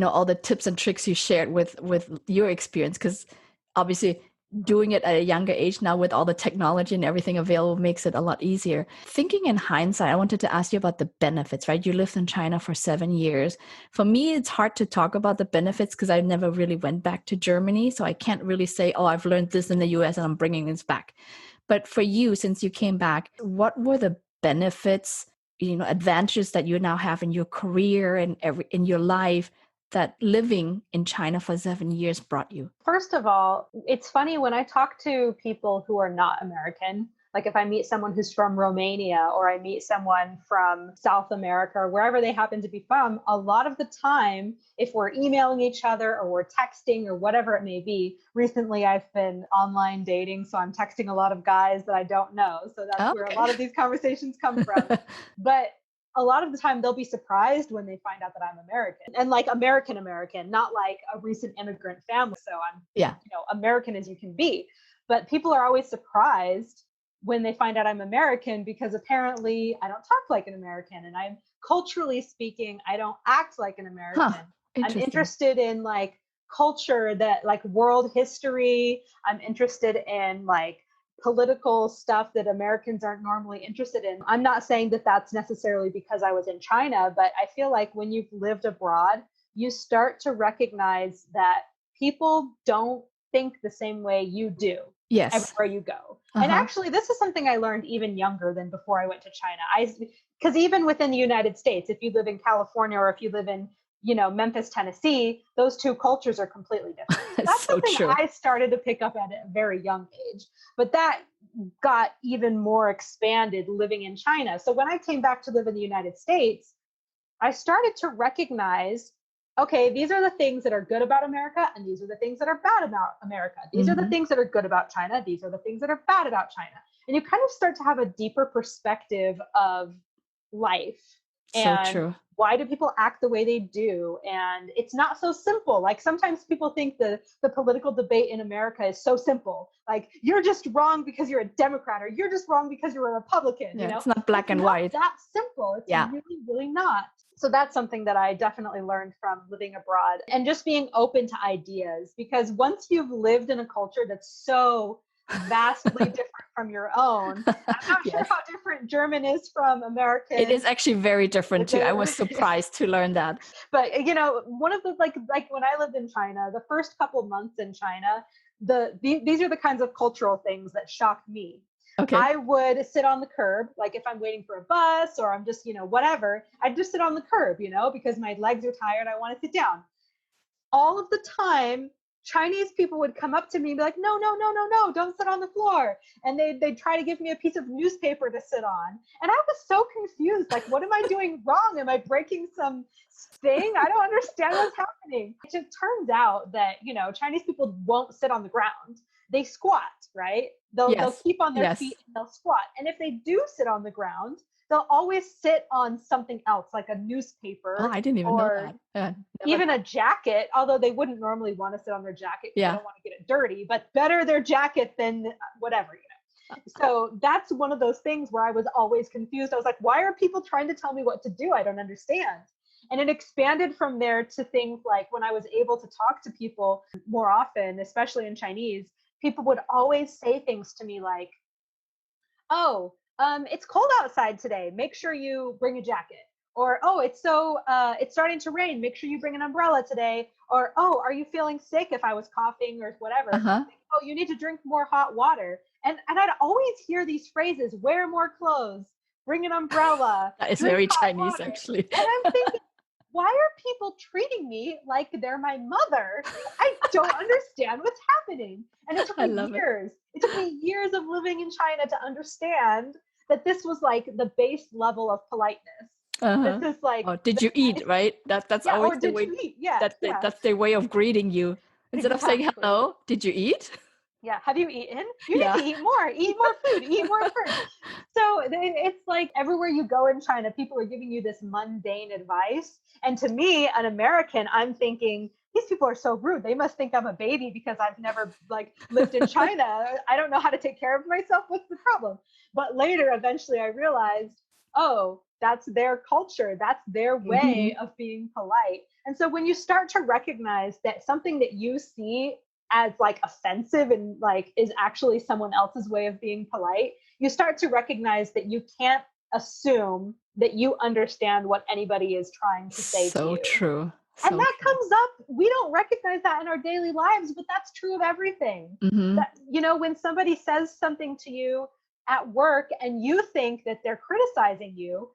[SPEAKER 2] all the tips and tricks you shared with your experience, because obviously doing it at a younger age now with all the technology and everything available makes it a lot easier. Thinking in hindsight, I wanted to ask you about the benefits, right? You lived in China for 7 years. For me, it's hard to talk about the benefits because I never really went back to Germany. So I can't really say, oh, I've learned this in the US and I'm bringing this back. But for you, since you came back, what were the benefits, advantages that you now have in your career and in your life that living in China for 7 years brought you?
[SPEAKER 3] First of all, it's funny when I talk to people who are not American, like if I meet someone who's from Romania or I meet someone from South America or wherever they happen to be from, a lot of the time, if we're emailing each other or we're texting or whatever it may be, recently I've been online dating, so I'm texting a lot of guys that I don't know. So that's where a lot of these conversations come from. But a lot of the time they'll be surprised when they find out that I'm American, and like American, not like a recent immigrant family. So I'm, American as you can be. But people are always surprised when they find out I'm American, because apparently I don't talk like an American, and I'm culturally speaking, I don't act like an American. I'm interested in like culture, that like world history. I'm interested in like political stuff that Americans aren't normally interested in. I'm not saying that that's necessarily because I was in China, but I feel like when you've lived abroad, you start to recognize that people don't think the same way you do everywhere you go. And actually, this is something I learned even younger than before I went to China. Because even within the United States, if you live in California or if you live in Memphis, Tennessee, those two cultures are completely different. That's so something true. I started to pick up at a very young age, but that got even more expanded living in China. So when I came back to live in the United States, I started to recognize okay, these are the things that are good about America, and these are the things that are bad about America. These are the things that are good about China. These are the things that are bad about China. And you kind of start to have a deeper perspective of life
[SPEAKER 2] So
[SPEAKER 3] and
[SPEAKER 2] true.
[SPEAKER 3] why do people act the way they do. And it's not so simple. Like sometimes people think the political debate in America is so simple. Like you're just wrong because you're a Democrat, or you're just wrong because you're a Republican,
[SPEAKER 2] Yeah, it's not black
[SPEAKER 3] It's
[SPEAKER 2] and
[SPEAKER 3] not
[SPEAKER 2] white.
[SPEAKER 3] that simple. It's
[SPEAKER 2] Yeah.
[SPEAKER 3] really, really not. So that's something that I definitely learned from living abroad, and just being open to ideas, because once you've lived in a culture that's so vastly different from your own, I'm not sure
[SPEAKER 2] Yes.
[SPEAKER 3] how different German is from American.
[SPEAKER 2] It is actually very different too. I was surprised to learn that.
[SPEAKER 3] But one of the like when I lived in China, the first couple months in China, these are the kinds of cultural things that shocked me.
[SPEAKER 2] Okay.
[SPEAKER 3] I would sit on the curb, like if I'm waiting for a bus or I'm just, whatever, I'd just sit on the curb, because my legs are tired. I want to sit down. All of the time, Chinese people would come up to me and be like, no, no, no, no, no, don't sit on the floor. And they'd try to give me a piece of newspaper to sit on. And I was so confused. Like, what am I doing wrong? Am I breaking some thing? I don't understand what's happening. It just turns out that, Chinese people won't sit on the ground. They squat, right? They'll keep on their feet and they'll squat. And if they do sit on the ground, they'll always sit on something else, like a newspaper.
[SPEAKER 2] Oh, I didn't even know that.
[SPEAKER 3] Even a jacket, although they wouldn't normally want to sit on their jacket because they don't want to get it dirty, but better their jacket than whatever, So that's one of those things where I was always confused. I was like, why are people trying to tell me what to do? I don't understand. And it expanded from there to things like when I was able to talk to people more often, especially in Chinese, people would always say things to me like, oh, it's cold outside today. Make sure you bring a jacket. Or, oh, it's starting to rain. Make sure you bring an umbrella today. Or, oh, are you feeling sick? If I was coughing or whatever. Oh, you need to drink more hot water. And I'd always hear these phrases: wear more clothes, bring an umbrella.
[SPEAKER 2] That is very Chinese, actually.
[SPEAKER 3] And I'm thinking, why are people treating me like they're my mother? I don't understand what's happening. And it took me years. It took me years of living in China to understand that this was like the base level of politeness. This is like,
[SPEAKER 2] oh, did you eat, right? That's always the way. That's their way of greeting you. Instead of saying hello, did you eat?
[SPEAKER 3] Yeah. Have you eaten? You need to eat more food, eat more food. So it's like everywhere you go in China, people are giving you this mundane advice. And to me, an American, I'm thinking, these people are so rude. They must think I'm a baby because I've never lived in China. I don't know how to take care of myself. What's the problem? But later, eventually I realized, oh, that's their culture. That's their way of being polite. And so when you start to recognize that something that you see as offensive and is actually someone else's way of being polite, you start to recognize that you can't assume that you understand what anybody is trying to say to you.
[SPEAKER 2] So true.
[SPEAKER 3] And that comes up, we don't recognize that in our daily lives, but that's true of everything. That, when somebody says something to you at work and you think that they're criticizing you,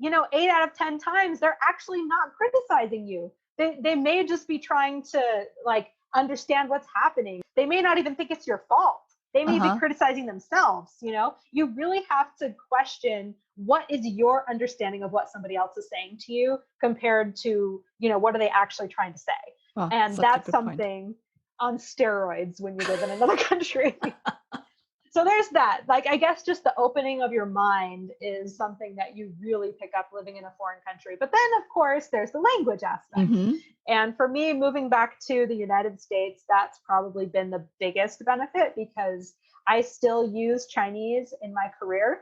[SPEAKER 3] 8 out of 10 times, they're actually not criticizing you. They may just be trying to understand what's happening. They may not even think it's your fault. They may be criticizing themselves. You really have to question, what is your understanding of what somebody else is saying to you compared to, what are they actually trying to say? And that's something on steroids when you live in another country. So there's that. I guess just the opening of your mind is something that you really pick up living in a foreign country. But then, of course, there's the language aspect. And for me, moving back to the United States, that's probably been the biggest benefit because I still use Chinese in my career.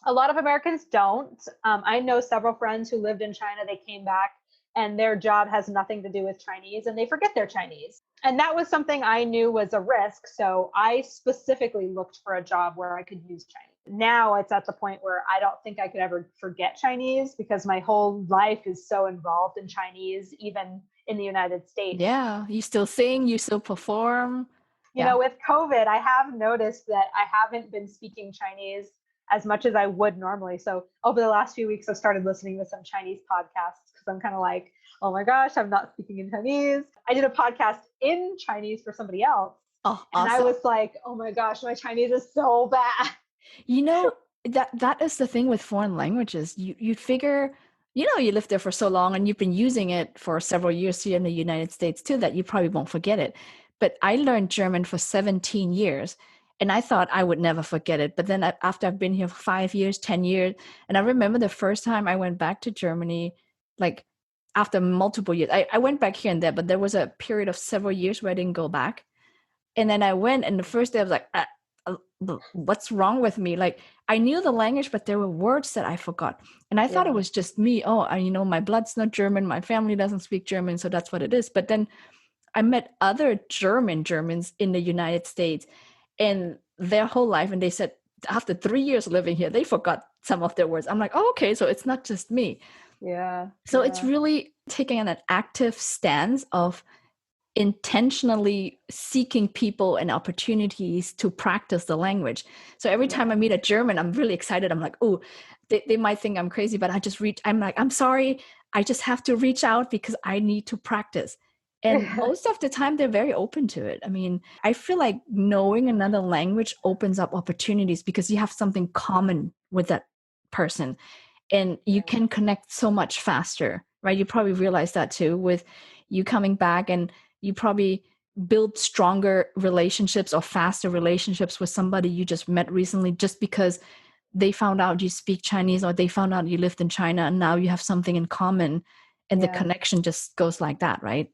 [SPEAKER 3] A lot of Americans don't. I know several friends who lived in China. They came back and their job has nothing to do with Chinese and they forget their Chinese. And that was something I knew was a risk. So I specifically looked for a job where I could use Chinese. Now it's at the point where I don't think I could ever forget Chinese because my whole life is so involved in Chinese, even in the United States.
[SPEAKER 2] Yeah, you still sing, you still perform.
[SPEAKER 3] You know, with COVID, I have noticed that I haven't been speaking Chinese as much as I would normally. So over the last few weeks, I've started listening to some Chinese podcasts because I'm kind of like, oh my gosh, I'm not speaking in Chinese. I did a podcast in Chinese for somebody else.
[SPEAKER 2] Oh,
[SPEAKER 3] and
[SPEAKER 2] awesome.
[SPEAKER 3] I was like, oh my gosh, my Chinese is so bad.
[SPEAKER 2] That is the thing with foreign languages. You figure you lived there for so long and you've been using it for several years here in the United States too, that you probably won't forget it. But I learned German for 17 years and I thought I would never forget it. But then after I've been here for 5 years, 10 years, and I remember the first time I went back to Germany, like after multiple years, I went back here and there, but there was a period of several years where I didn't go back. And then I went, and the first day I was like, what's wrong with me? Like, I knew the language, but there were words that I forgot. And I thought it was just me. Oh, my blood's not German. My family doesn't speak German. So that's what it is. But then I met other Germans in the United States and their whole life. And they said, after 3 years living here, they forgot some of their words. I'm like, oh, okay. So it's not just me.
[SPEAKER 3] Yeah.
[SPEAKER 2] So it's really taking an active stance of intentionally seeking people and opportunities to practice the language. So every time I meet a German, I'm really excited. I'm like, oh, they might think I'm crazy, but I'm like, I'm sorry. I just have to reach out because I need to practice. And most of the time, they're very open to it. I mean, I feel like knowing another language opens up opportunities because you have something common with that person and you can connect so much faster, right? You probably realize that too with you coming back, and you probably build stronger relationships or faster relationships with somebody you just met recently just because they found out you speak Chinese or they found out you lived in China and now you have something in common and the connection just goes like that, right?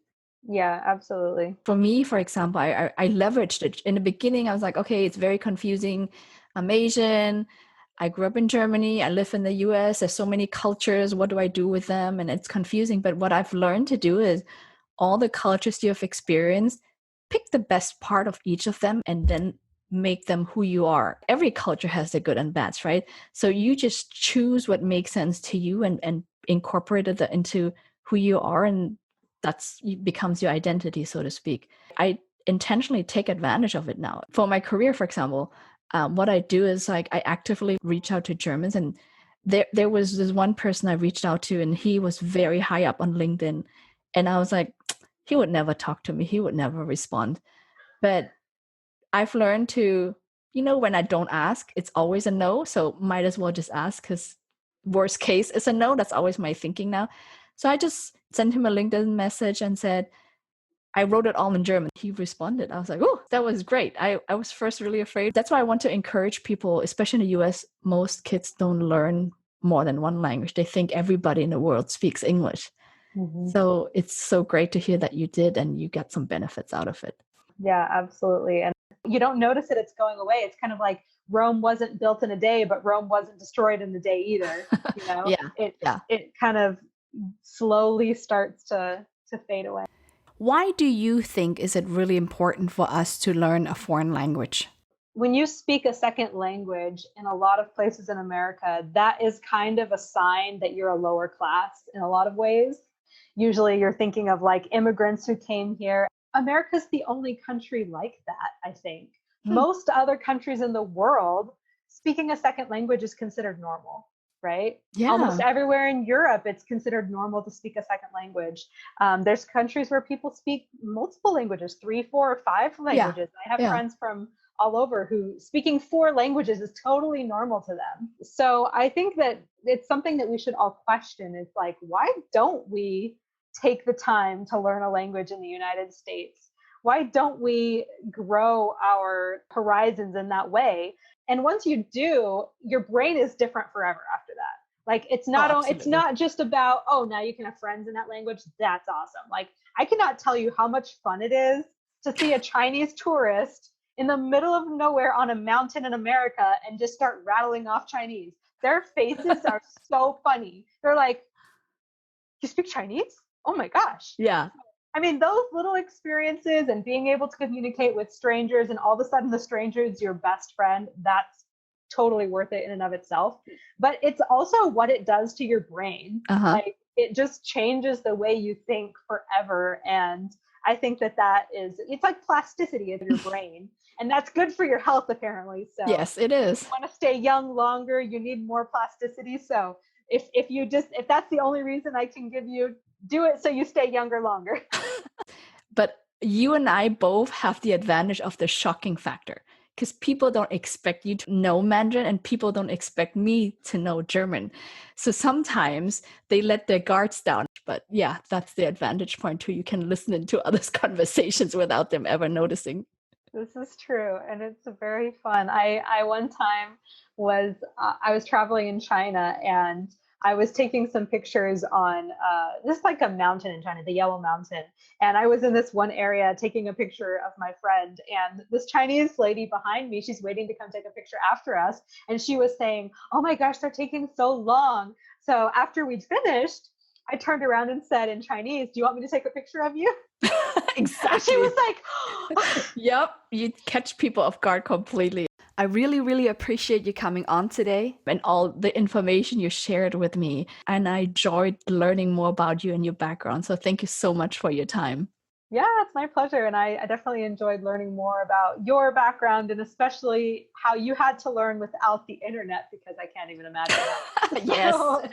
[SPEAKER 3] Yeah, absolutely.
[SPEAKER 2] For me, for example, I leveraged it. In the beginning, I was like, okay, it's very confusing. I'm Asian. I grew up in Germany. I live in the US. There's so many cultures. What do I do with them? And it's confusing. But what I've learned to do is all the cultures you have experienced, pick the best part of each of them and then make them who you are. Every culture has the good and bads, right? So you just choose what makes sense to you and incorporate it into who you are. And that's becomes your identity, so to speak. I intentionally take advantage of it now. For my career, for example, what I do is like I actively reach out to Germans, and there was this one person I reached out to, and he was very high up on LinkedIn, and I was like, he would never talk to me, he would never respond. But I've learned to, when I don't ask, it's always a no. So might as well just ask because worst case is a no. That's always my thinking now. So I just sent him a LinkedIn message and said, I wrote it all in German. He responded. I was like, oh, that was great. I was first really afraid. That's why I want to encourage people, especially in the US, most kids don't learn more than one language. They think everybody in the world speaks English.
[SPEAKER 3] Mm-hmm.
[SPEAKER 2] So it's so great to hear that you did and you got some benefits out of it.
[SPEAKER 3] Yeah, absolutely. And you don't notice it, it's going away. It's kind of like Rome wasn't built in a day, but Rome wasn't destroyed in a day either. It kind of slowly starts to fade away.
[SPEAKER 2] Why do you think is it really important for us to learn a foreign language?
[SPEAKER 3] When you speak a second language in a lot of places in America, that is kind of a sign that you're a lower class in a lot of ways. Usually you're thinking of like immigrants who came here. America's the only country like that, I think. Most other countries in the world, speaking a second language is considered normal, right?
[SPEAKER 2] Yeah.
[SPEAKER 3] Almost everywhere in Europe, it's considered normal to speak a second language. There's countries where people speak multiple languages, 3, 4, or 5 languages. I have friends from all over who speaking 4 languages is totally normal to them. So I think that it's something that we should all question. It's like, why don't we take the time to learn a language in the United States? Why don't we grow our horizons in that way? And once you do, your brain is different forever after that. Like it's not just about, oh, now you can have friends in that language. That's awesome. Like I cannot tell you how much fun it is to see a Chinese tourist in the middle of nowhere on a mountain in America and just start rattling off Chinese. Their faces are so funny. They're like, you speak Chinese? Oh my gosh.
[SPEAKER 2] Yeah.
[SPEAKER 3] I mean, those little experiences and being able to communicate with strangers and all of a sudden the stranger is your best friend, that's totally worth it in and of itself. But it's also what it does to your brain. Like it just changes the way you think forever. And I think it's like plasticity of your brain. And that's good for your health, apparently. So
[SPEAKER 2] yes, it is.
[SPEAKER 3] If you want to stay young longer, you need more plasticity. So if that's the only reason I can give you, do it so you stay younger longer.
[SPEAKER 2] But you and I both have the advantage of the shocking factor because people don't expect you to know Mandarin and people don't expect me to know German. So sometimes they let their guards down. But yeah, that's the advantage point too. You can listen into others' conversations without them ever noticing.
[SPEAKER 3] This is true, and it's very fun. I one time was I was traveling in China, and I was taking some pictures on just like a mountain in China, the Yellow Mountain. And I was in this one area taking a picture of my friend, and this Chinese lady behind me, she's waiting to come take a picture after us, and she was saying, "Oh my gosh, they're taking so long." So after we'd finished, I turned around and said in Chinese, "Do you want me to take a picture of you?"
[SPEAKER 2] Exactly.
[SPEAKER 3] She was like,
[SPEAKER 2] Yep, you catch people off guard completely. I really, really appreciate you coming on today and all the information you shared with me. And I enjoyed learning more about you and your background. So thank you so much for your time.
[SPEAKER 3] yeah, it's my pleasure. And I definitely enjoyed learning more about your background, and especially how you had to learn without the internet, because I can't even imagine that.
[SPEAKER 2] Yes,
[SPEAKER 3] So,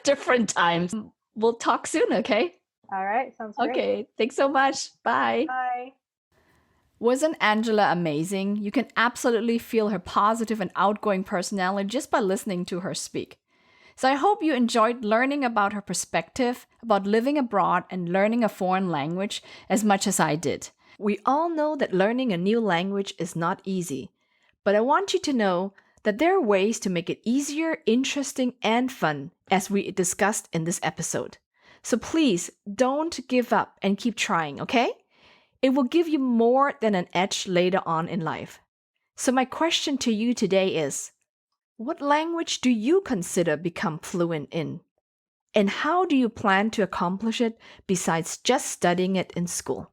[SPEAKER 2] different times. We'll talk soon, okay?
[SPEAKER 3] all right, sounds great.
[SPEAKER 2] Okay, thanks so much. Bye.
[SPEAKER 3] Bye.
[SPEAKER 2] Wasn't Angela amazing? You can absolutely feel her positive and outgoing personality just by listening to her speak. So I hope you enjoyed learning about her perspective, about living abroad and learning a foreign language as much as I did. We all know that learning a new language is not easy, but I want you to know that there are ways to make it easier, interesting, and fun, as we discussed in this episode. So please don't give up and keep trying, okay? It will give you more than an edge later on in life. So my question to you today is, what language do you consider become fluent in? And how do you plan to accomplish it besides just studying it in school?